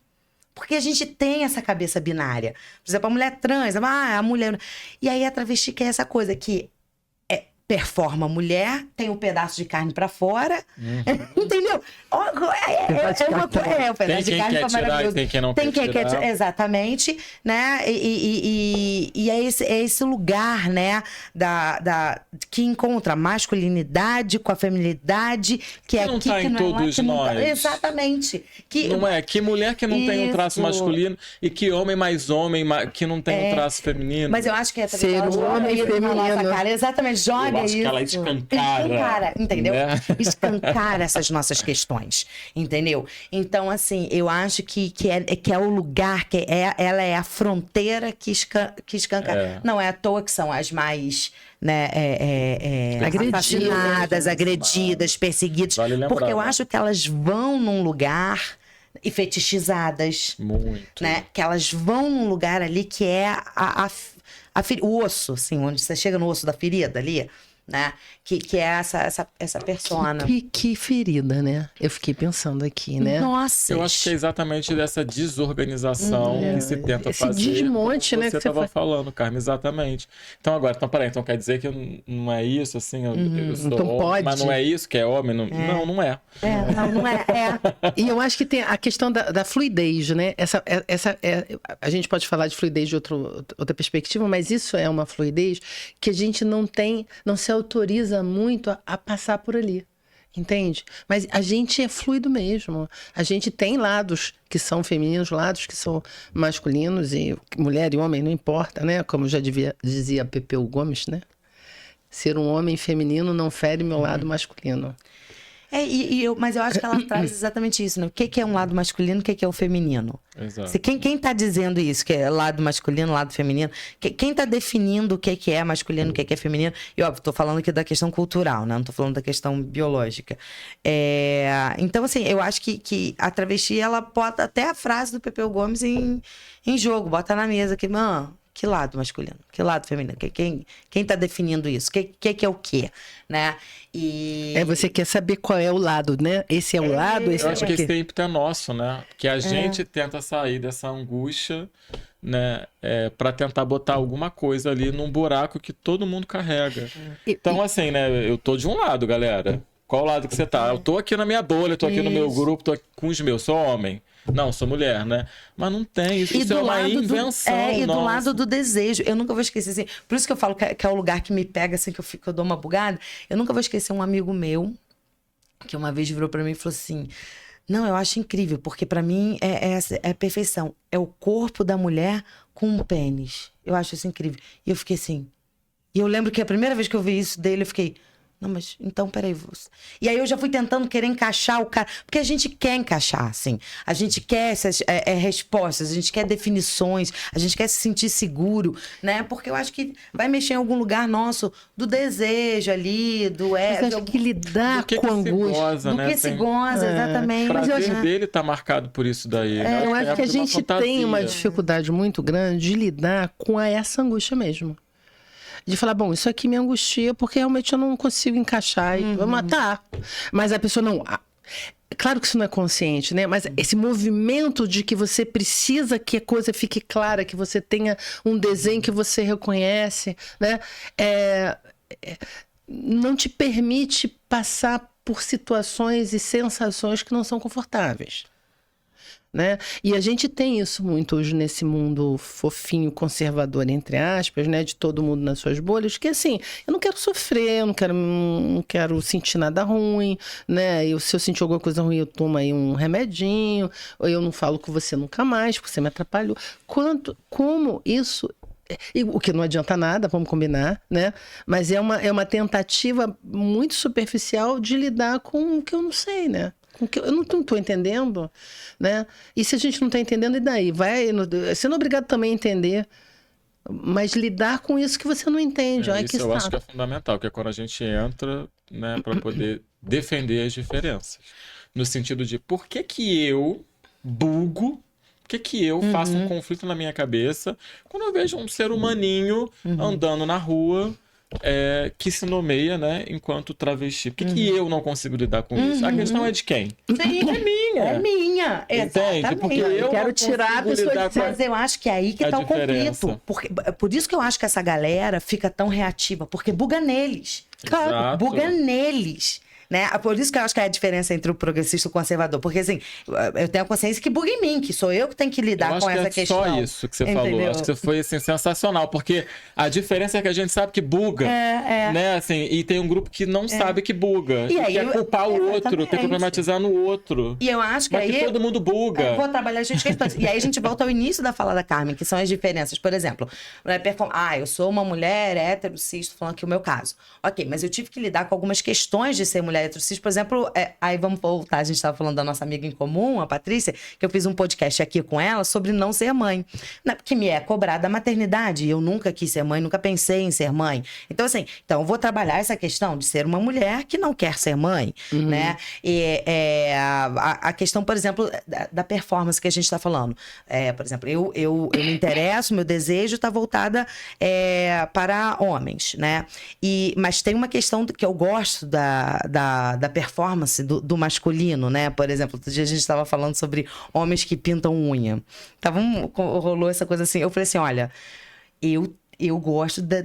Porque a gente tem essa cabeça binária. Por exemplo, a mulher trans, a mulher... E aí a travesti quer essa coisa que performa a mulher, tem um pedaço de carne pra fora, entendeu? O pedaço de carne tá maravilhoso. Tem quem não quer tirar. Exatamente, né? E é esse lugar, né, que encontra a masculinidade com a feminilidade, que é não aqui tá que em não é lá, todos que não tá... nós. Exatamente. Que mulher que não tem um traço masculino e que homem mais homem que não tem um traço feminino. Mas eu acho que ser um homem feminino. Cara. Exatamente, joga eu acho isso. que ela escancara, entendeu? Né? Escancara essas nossas questões, entendeu? Então, assim, eu acho que é o lugar, ela é a fronteira que escancara. Não é à toa que são as mais, né, assassinadas, agredidas, perseguidas. Vale lembrar, porque eu acho que elas vão num lugar e fetichizadas. Muito. Né? Que elas vão num lugar ali que é o osso, assim, onde você chega no osso da ferida ali, né? Que é essa persona. Que ferida, né? Eu fiquei pensando aqui, né? Nossa! Eu acho que é exatamente dessa desorganização que se tenta esse fazer. desmonte, né? Você estava falando, Carmen, exatamente. Então, peraí, então quer dizer que não é isso, assim, eu sou então homem, pode. mas não é isso que é homem? Não é. Não é. E eu acho que tem a questão da fluidez, né? A gente pode falar de fluidez de outra perspectiva, mas isso é uma fluidez que a gente não se autoriza muito a passar por ali. Entende? Mas a gente é fluido mesmo. A gente tem lados que são femininos, lados que são masculinos, e mulher e homem não importa, né? Como já dizia Pepeu Gomes, né? Ser um homem feminino não fere meu lado masculino. Mas eu acho que ela traz exatamente isso, né? O que é um lado masculino, o que é o feminino? Exato. Quem tá dizendo isso, que é lado masculino, lado feminino, quem tá definindo o que é masculino, o que é feminino? E, óbvio, tô falando aqui da questão cultural, né? Não tô falando da questão biológica. Então, assim, eu acho que a travesti, ela bota até a frase do Pepeu Gomes em jogo, bota na mesa, que lado masculino? Que lado feminino? Quem tá definindo isso? Que é o quê? Né? Você quer saber qual é o lado, né? Esse é o lado, esse Eu é acho o que quê? esse ímpeto é nosso, né? Que a gente tenta sair dessa angústia, né? Pra tentar botar alguma coisa ali num buraco que todo mundo carrega. Então, assim, né? Eu tô de um lado, galera. Qual lado que você tá? Eu tô aqui na minha bolha, tô aqui no meu grupo, tô aqui com os meus. Sou homem. Não, sou mulher, né? Mas não tem. Isso é uma invenção. E do lado do desejo. Eu nunca vou esquecer, assim. Por isso que eu falo que é o lugar que me pega, assim, que eu dou uma bugada. Eu nunca vou esquecer um amigo meu, que uma vez virou pra mim e falou assim: não, eu acho incrível, porque pra mim é perfeição. É o corpo da mulher com um pênis. Eu acho isso incrível. E eu fiquei assim. E eu lembro que a primeira vez que eu vi isso dele, eu fiquei... Não, mas então, peraí. E aí eu já fui tentando querer encaixar o cara. Porque a gente quer encaixar, assim. A gente quer essas respostas, a gente quer definições, a gente quer se sentir seguro, né? Porque eu acho que vai mexer em algum lugar nosso do desejo ali, Mas acho que lidar com a angústia. Do que se goza, exatamente. O prazer dele tá marcado por isso daí. Eu acho que a gente tem uma dificuldade muito grande de lidar com essa angústia mesmo. De falar, bom, isso aqui me angustia porque realmente eu não consigo encaixar e vou matar. Mas a pessoa não... Claro que isso não é consciente, né? Mas esse movimento de que você precisa que a coisa fique clara, que você tenha um desenho que você reconhece, né? Não te permite passar por situações e sensações que não são confortáveis. Né? E a gente tem isso muito hoje nesse mundo fofinho, conservador, entre aspas, né? De todo mundo nas suas bolhas, que assim, eu não quero sofrer, eu não quero sentir nada ruim, né? Se eu sentir alguma coisa ruim, eu tomo aí um remedinho, ou eu não falo com você nunca mais, porque você me atrapalhou. Como isso... O que não adianta nada, vamos combinar, né? Mas é uma tentativa muito superficial de lidar com o que eu não sei, né? Eu não estou entendendo, né? E se a gente não está entendendo, e daí? Você não é obrigado também a entender, mas lidar com isso que você não entende. Isso eu acho que é fundamental, que é quando a gente entra, né, para poder defender as diferenças. No sentido de, por que eu bugo, por que eu faço um conflito na minha cabeça quando eu vejo um ser humaninho andando na rua... que se nomeia, né, enquanto travesti. Por que eu não consigo lidar com isso? A questão é de quem? Sim, é minha. É minha, entende? Porque eu quero tirar a pessoa de... Mas eu acho que é aí que tá o conflito. Por isso que eu acho que essa galera fica tão reativa, porque buga neles. Exato. Buga neles. Né? Por isso que eu acho que é a diferença entre o progressista e o conservador. Porque, assim, eu tenho a consciência que buga em mim, que sou eu que tenho que lidar com essa questão. Só isso que você falou. Acho que você foi, assim, sensacional. Porque a diferença é que a gente sabe que buga. Né? Assim, e tem um grupo que não sabe que buga. E aí, quer culpar o outro, quer problematizar no outro. E eu acho que mas aí... que todo mundo buga. Eu vou trabalhar as questões. E aí a gente volta ao início da fala da Carmen, que são as diferenças. Por exemplo, eu sou uma mulher hétero, cis, tô falando aqui o meu caso. Ok, mas eu tive que lidar com algumas questões de ser mulher hétero, cis. Por exemplo, aí vamos voltar, a gente estava falando da nossa amiga em comum, a Patrícia, que eu fiz um podcast aqui com ela sobre não ser mãe, que me é cobrada a maternidade. Eu nunca quis ser mãe, nunca pensei em ser mãe. Então, assim, eu vou trabalhar essa questão de ser uma mulher que não quer ser mãe, né? E a questão, por exemplo, da performance que a gente está falando. Por exemplo, eu me interesso, meu desejo está voltada para homens, né? Mas tem uma questão que eu gosto da performance do masculino, né? Por exemplo, outro dia a gente estava falando sobre homens que pintam unha. Rolou essa coisa assim. Eu falei assim, olha, eu gosto da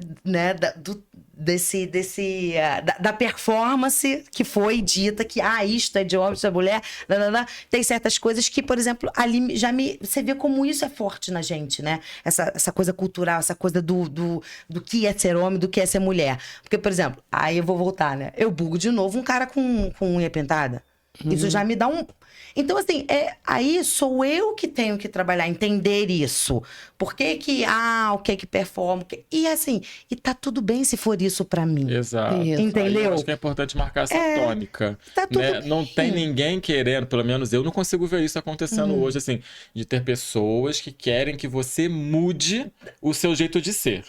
performance que foi dita que isto é de homem, isto é mulher, tem certas coisas que, por exemplo, ali você vê como isso é forte na gente, né? Essa coisa cultural, essa coisa do que é ser homem, do que é ser mulher. Porque, por exemplo, aí eu vou voltar, né? Eu bugo de novo um cara com unha pintada. Isso já me dá um... Então, assim, aí sou eu que tenho que trabalhar, entender isso. Por que que, o que que performa? E assim, e tá tudo bem se for isso pra mim. Exato. Isso. Entendeu? Aí eu acho que é importante marcar essa tônica. Tá tudo Né? bem. Não tem ninguém querendo, pelo menos eu não consigo ver isso acontecendo hoje, assim, de ter pessoas que querem que você mude o seu jeito de ser.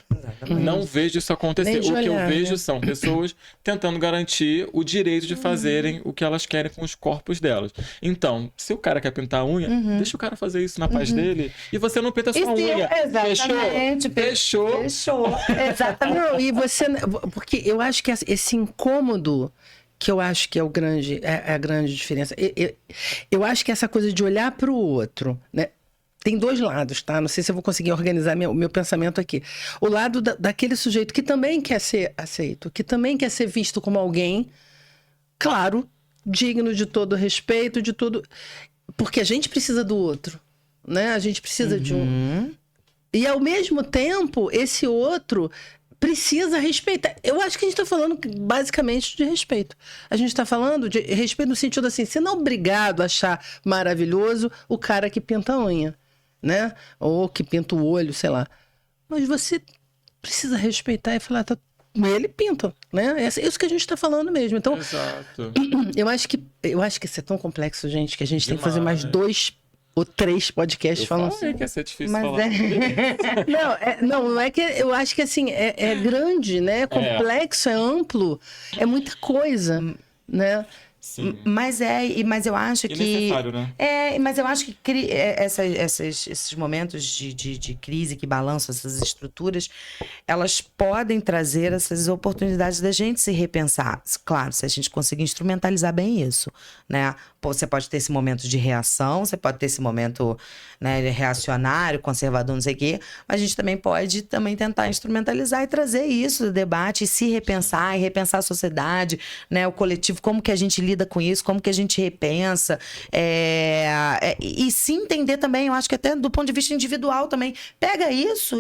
Não vejo isso acontecer. Nem de O que eu olhar, vejo né? são pessoas tentando garantir o direito de fazerem o que elas querem com os corpos delas. Então, se o cara quer pintar a unha, deixa o cara fazer isso na paz dele e você não pinta sua unha. Exatamente. Fechou? Fechou. Exatamente. Não, e você. Porque eu acho que esse incômodo, que eu acho que é a grande diferença. Eu acho que essa coisa de olhar para o outro, né? Tem dois lados, tá? Não sei se eu vou conseguir organizar o meu pensamento aqui. O lado daquele sujeito que também quer ser aceito, que também quer ser visto como alguém, claro, digno de todo respeito, de tudo. Porque a gente precisa do outro, né? A gente precisa de um. E ao mesmo tempo, esse outro precisa respeitar. Eu acho que a gente está falando basicamente de respeito. A gente está falando de respeito no sentido assim, você não é obrigado a achar maravilhoso o cara que pinta a unha, né? Ou que pinta o olho, sei lá. Mas você precisa respeitar e falar, ele pinta, né? É isso que a gente está falando mesmo. Então, Exato. eu acho que isso é tão complexo, gente, que a gente tem que fazer mais 2 ou 3 podcasts falando falei assim. que ia ser difícil Mas falar. Não é que eu acho que assim, é grande, né? É complexo, é amplo, é muita coisa, né? Sim. Mas eu acho E que... necessário, né? Mas eu acho que esses momentos de crise que balançam essas estruturas, elas podem trazer essas oportunidades da gente se repensar. Claro, se a gente conseguir instrumentalizar bem isso, né? Você pode ter esse momento de reação, você pode ter esse momento, né, reacionário, conservador, não sei o quê, mas a gente também pode tentar instrumentalizar e trazer isso do debate, e se repensar, e repensar a sociedade, né, o coletivo, como que a gente lida com isso, como que a gente repensa, e se entender também, eu acho que até do ponto de vista individual também, pega isso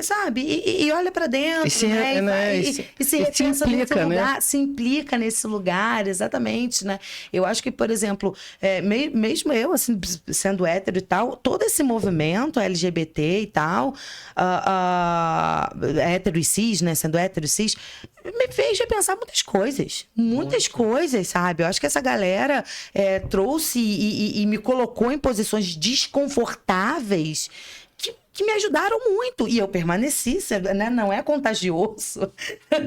sabe? E olha pra dentro, e se repensa nesse lugar, né? Se implica nesse lugar, exatamente, né? Eu acho que, por exemplo, mesmo eu, assim, sendo hétero e tal, todo esse movimento LGBT e tal, hétero e cis, né? Sendo hétero e cis, me fez repensar muitas coisas, sabe? Eu acho que essa galera trouxe e me colocou em posições desconfortáveis que me ajudaram muito. E eu permaneci, né? Não é contagioso.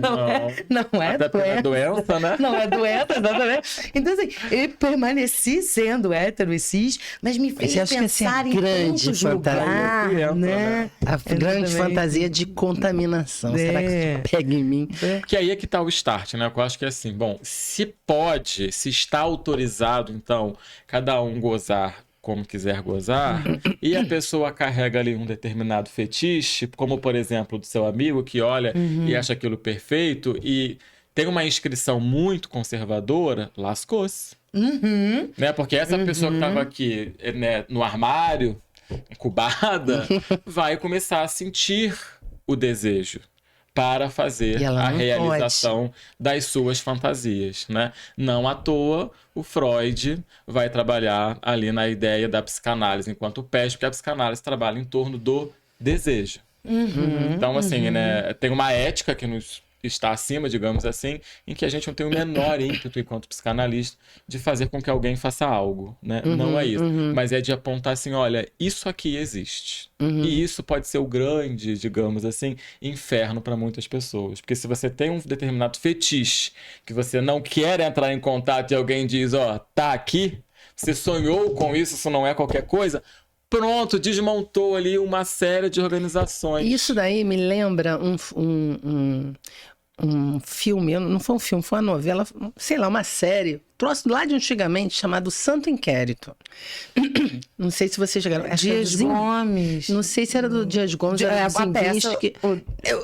Não é Até porque é doença, né? Não é doença, exatamente. Então, assim, eu permaneci sendo hétero e cis, mas me fez pensar em tantos lugares, né? A grande fantasia de contaminação. Será que isso pega em mim? Que aí é que tá o start, né? Eu acho que é assim, bom, se está autorizado, então, cada um gozar como quiser gozar, e a pessoa carrega ali um determinado fetiche, como, por exemplo, do seu amigo que olha e acha aquilo perfeito, e tem uma inscrição muito conservadora, lascou-se. Né? Porque essa pessoa que estava aqui, né, no armário, incubada, vai começar a sentir o desejo para fazer a realização das suas fantasias, né? Não à toa, o Freud vai trabalhar ali na ideia da psicanálise enquanto peste, porque a psicanálise trabalha em torno do desejo. Então, assim, né, tem uma ética que nos está acima, digamos assim, em que a gente não tem o menor ímpeto, enquanto psicanalista, de fazer com que alguém faça algo, né? Não é isso. Mas é de apontar assim, olha, isso aqui existe. E isso pode ser o grande, digamos assim, inferno para muitas pessoas. Porque se você tem um determinado fetiche que você não quer entrar em contato e alguém diz, tá aqui, você sonhou com isso não é qualquer coisa... Pronto, desmontou ali uma série de organizações. Isso daí me lembra um filme, não foi um filme, foi uma novela, sei lá, uma série, troço lá de antigamente, chamado Santo Inquérito. Não sei se vocês chegaram. Dias Gomes. Não sei se era do Dias Gomes, era do Zimbisque.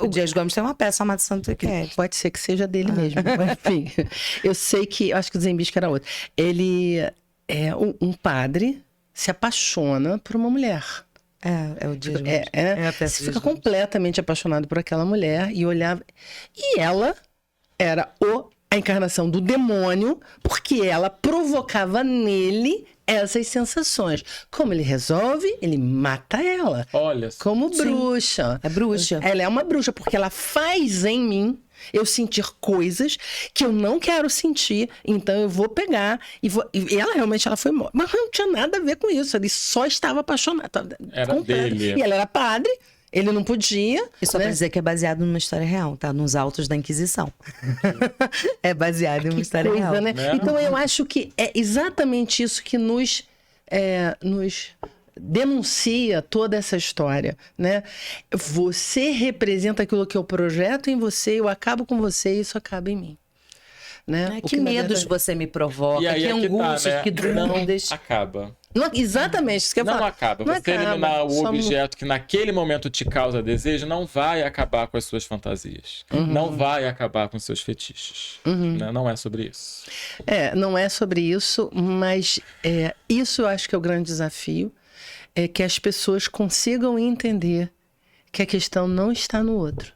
O Dias Gomes tem uma peça chamada Santo Inquérito. Pode ser que seja dele mesmo. Enfim, eu sei que, acho que o Zimbisque era outro. Ele é um padre, se apaixona por uma mulher. É o Dias Gomes. Você fica completamente apaixonado por aquela mulher e olhava. E ela era o a encarnação do demônio, porque ela provocava nele essas sensações. Como ele resolve? Ele mata ela. Olha só. Como bruxa. É bruxa. Ela é uma bruxa, porque ela faz em mim eu sentir coisas que eu não quero sentir, então eu vou pegar e vou... E ela realmente ela foi morta. Mas não tinha nada a ver com isso, ele só estava apaixonado. Era dele. E ela era padre, ele não podia. E só né? pra dizer que é baseado numa história real, tá? Nos autos da Inquisição. É baseado em uma história Coisa, real. né? Né? Então eu acho que é exatamente isso que nos denuncia toda essa história, né? Você representa aquilo que eu projeto em você, eu acabo com você e isso acaba em mim. Né? O Que na medos verdade- você me provoca, E aí que é que tá, angústias, né? que dúvidas. Acaba. Não, exatamente, isso que eu ia Não falar. acaba. Não Você acaba. eliminar o Somos- objeto que naquele momento te causa desejo não vai acabar com as suas fantasias. Não vai acabar com os seus fetiches. Né? Não é sobre isso. Não é sobre isso, mas isso eu acho que é o grande desafio, é que as pessoas consigam entender que a questão não está no outro.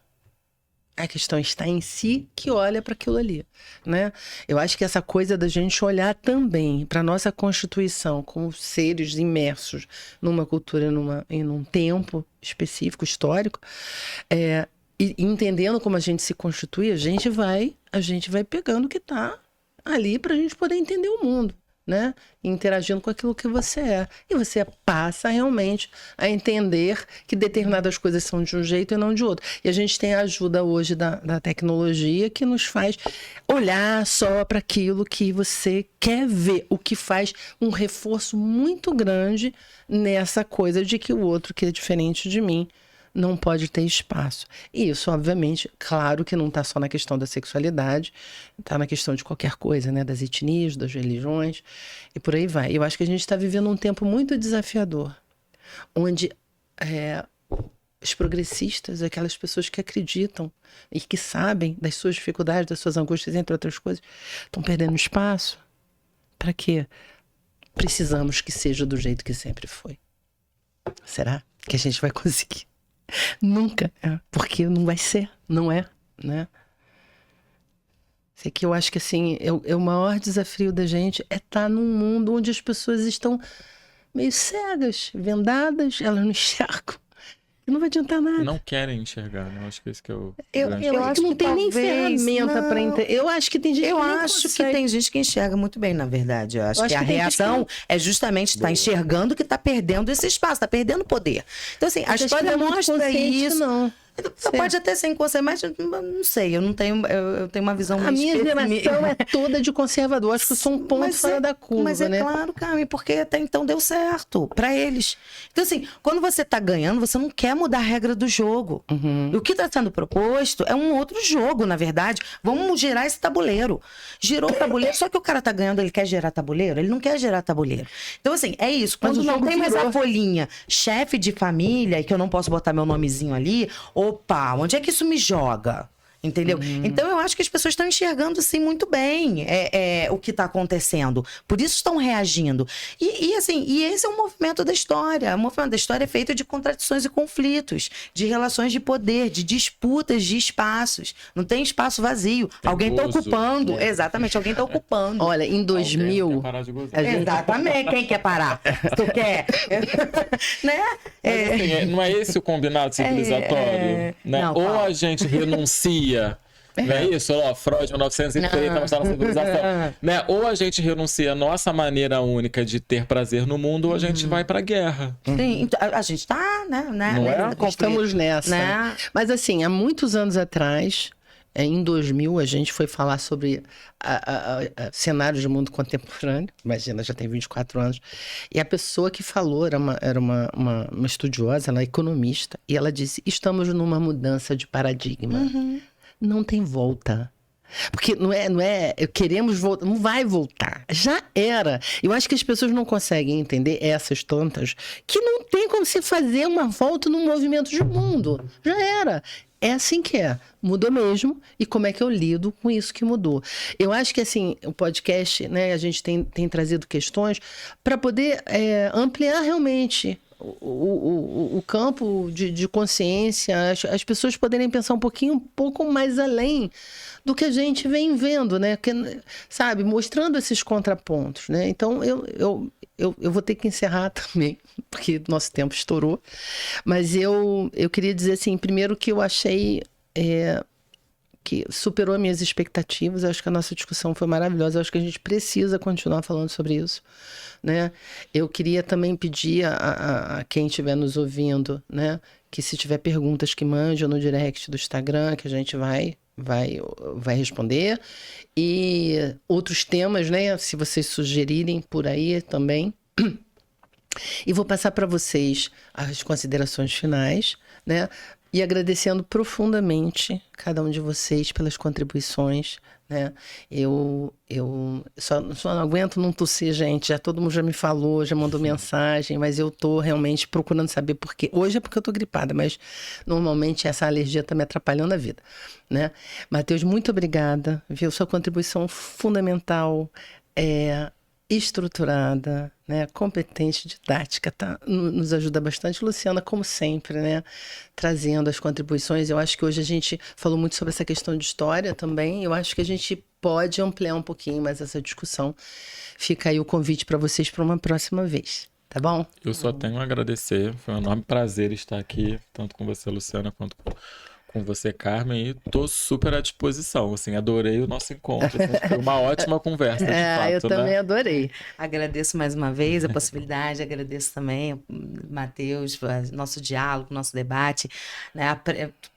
A questão está em si, que olha para aquilo ali, né? Eu acho que essa coisa da gente olhar também para nossa Constituição como seres imersos numa cultura, em um tempo específico, histórico, e entendendo como a gente se constitui, a gente vai pegando o que está ali para a gente poder entender o mundo, né? Interagindo com aquilo que você é. E você passa realmente a entender que determinadas coisas são de um jeito e não de outro. E a gente tem a ajuda hoje da tecnologia que nos faz olhar só para aquilo que você quer ver, o que faz um reforço muito grande nessa coisa de que o outro que é diferente de mim não pode ter espaço. E isso, obviamente, claro que não está só na questão da sexualidade, está na questão de qualquer coisa, né? Das etnias, das religiões, e por aí vai. Eu acho que a gente está vivendo um tempo muito desafiador, onde os progressistas, aquelas pessoas que acreditam e que sabem das suas dificuldades, das suas angústias, entre outras coisas, estão perdendo espaço. Para quê? Precisamos que seja do jeito que sempre foi. Será que a gente vai conseguir? Nunca, porque não vai ser, não é, né? Sei que eu acho que assim, o maior desafio da gente é estar num mundo onde as pessoas estão meio cegas, vendadas, elas não enxergam. E não vai adiantar nada. Não querem enxergar, né? Eu acho que esse que é o Eu grande acho problema. que não tem nem talvez, ferramenta não. para entender. Eu acho que tem gente Eu que nem acho que consegue. tem gente que enxerga muito bem, na verdade. Eu acho que a que tem gente reação é justamente estar enxergando que está perdendo esse espaço, está perdendo poder. Então, assim, a Acho que história não é muito mostra consciente, isso. não. Pode até ser inconsciente, mas não sei, eu tenho uma visão A mais minha geração é toda de conservador. Acho que eu sou um ponto fora da curva, mas é né? claro, Carmen, porque até então deu certo pra eles. Então, assim, quando você tá ganhando, você não quer mudar a regra do jogo. E o que tá sendo proposto é um outro jogo, na verdade. Vamos girar esse tabuleiro. Girou o tabuleiro, só que o cara tá ganhando, ele quer gerar tabuleiro? Ele não quer gerar tabuleiro. Então, assim, é isso. Mas Quando o não jogo tem mais virou. a folhinha chefe de família, e que eu não posso botar meu nomezinho ali, opa, onde é que isso me joga? Entendeu? Então, eu acho que as pessoas estão enxergando, assim, muito bem o que está acontecendo. Por isso estão reagindo. E esse é o movimento da história. O movimento da história é feito de contradições e conflitos, de relações de poder, de disputas de espaços. Não tem espaço vazio. Alguém está gozo. ocupando. Exatamente, alguém está ocupando. Olha, em Alguém 2000... quer parar de gozar. a gente- Exatamente. Quem quer parar? Tu quer? Né? Mas, assim, não é esse o combinado civilizatório? Né? Não, Ou fala. a gente renuncia. Não é isso? Ó, Freud, 1930, mostrando a civilização. Né? Ou a gente renuncia à nossa maneira única de ter prazer no mundo, ou a gente vai pra guerra. Sim, então, a gente tá, né? Não é? Estamos nessa. Né? Mas assim, há muitos anos atrás, em 2000, a gente foi falar sobre cenários do mundo contemporâneo. Imagina, já tem 24 anos. E a pessoa que falou era uma estudiosa, ela é economista, e ela disse, estamos numa mudança de paradigma. Não tem volta. Porque não é queremos voltar, não vai voltar. Já era. Eu acho que as pessoas não conseguem entender, essas tontas, que não tem como se fazer uma volta num movimento de mundo. Já era. É assim que é. Mudou mesmo. E como é que eu lido com isso que mudou? Eu acho que, assim, o podcast, né, a gente tem trazido questões para poder ampliar realmente o campo de consciência, as pessoas poderem pensar um pouco mais além do que a gente vem vendo, né? Que, sabe, mostrando esses contrapontos, né? Então, eu vou ter que encerrar também, porque nosso tempo estourou. Mas eu queria dizer, assim, primeiro que eu achei que superou as minhas expectativas. Eu acho que a nossa discussão foi maravilhosa. Eu acho que a gente precisa continuar falando sobre isso, né? Eu queria também pedir a quem estiver nos ouvindo, né, que se tiver perguntas, que mande no direct do Instagram, que a gente vai responder. E outros temas, né, se vocês sugerirem por aí também. E vou passar para vocês as considerações finais, né? E agradecendo profundamente cada um de vocês pelas contribuições, né? Eu só não aguento não tossir, gente. Todo mundo já me falou, já mandou mensagem, mas eu tô realmente procurando saber por quê. Hoje é porque eu tô gripada, mas normalmente essa alergia tá me atrapalhando a vida, né? Matheus, muito obrigada, viu? Sua contribuição fundamental, estruturada, né, competente, didática, tá? Nos ajuda bastante. Luciana, como sempre, né, trazendo as contribuições. Eu acho que hoje a gente falou muito sobre essa questão de história também. Eu acho que a gente pode ampliar um pouquinho mais essa discussão. Fica aí o convite para vocês para uma próxima vez, tá bom? Eu só tenho a agradecer. Foi um enorme prazer estar aqui, tanto com você, Luciana, quanto com você, Carmen, e tô super à disposição, assim, adorei o nosso encontro, assim, foi uma ótima conversa, de fato, eu também adorei. Agradeço mais uma vez a possibilidade, agradeço também, Matheus, nosso diálogo, nosso debate, né?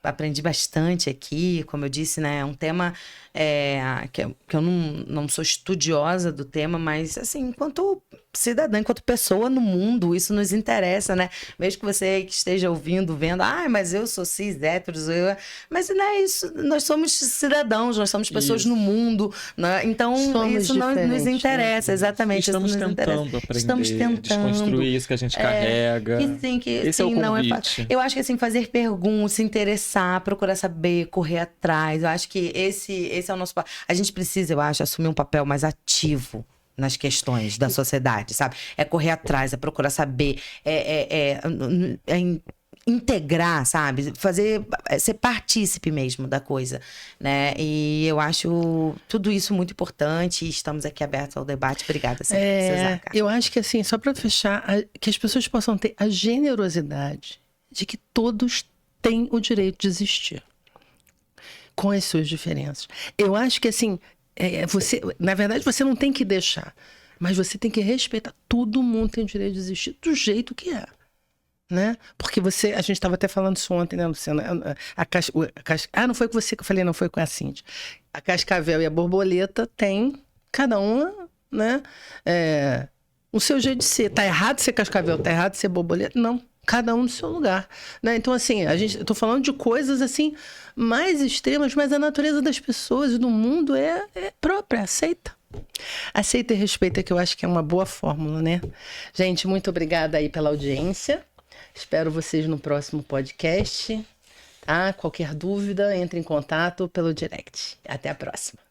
Aprendi bastante aqui, como eu disse, né? É um tema que eu não sou estudiosa do tema, mas, assim, enquanto cidadã, enquanto pessoa no mundo, isso nos interessa, né? Mesmo que você esteja ouvindo, vendo, mas eu sou cis, hétero, mas não é isso, nós somos cidadãos, nós somos pessoas no mundo, né? Então isso não nos interessa, né? Exatamente. Estamos tentando aprender, desconstruir isso que a gente carrega. Esse é o convite. Eu acho que, assim, fazer perguntas, se interessar, procurar saber, correr atrás, eu acho que esse é o nosso... A gente precisa, eu acho, assumir um papel mais ativo nas questões da sociedade, sabe? É correr atrás, é procurar saber, integrar, sabe? Ser partícipe mesmo da coisa, né? E eu acho tudo isso muito importante e estamos aqui abertos ao debate. Obrigada, sempre precisar, cara. Eu acho que, assim, só para fechar, que as pessoas possam ter a generosidade de que todos têm o direito de existir, com as suas diferenças. Eu acho que, assim, na verdade, você não tem que deixar, mas você tem que respeitar. Todo mundo tem o direito de existir do jeito que é, né? Porque a gente estava até falando isso ontem, né, Luciana? Não foi com você que eu falei, não, foi com a Cíntia. A cascavel e a borboleta têm, cada uma, né, o seu jeito de ser. Tá errado ser cascavel, tá errado ser borboleta? Não. Cada um no seu lugar, né? Então, assim, eu tô falando de coisas, assim, mais extremas, mas a natureza das pessoas e do mundo é própria, aceita. Aceita e respeita, que eu acho que é uma boa fórmula, né? Gente, muito obrigada aí pela audiência. Espero vocês no próximo podcast, tá? Qualquer dúvida, entre em contato pelo direct. Até a próxima.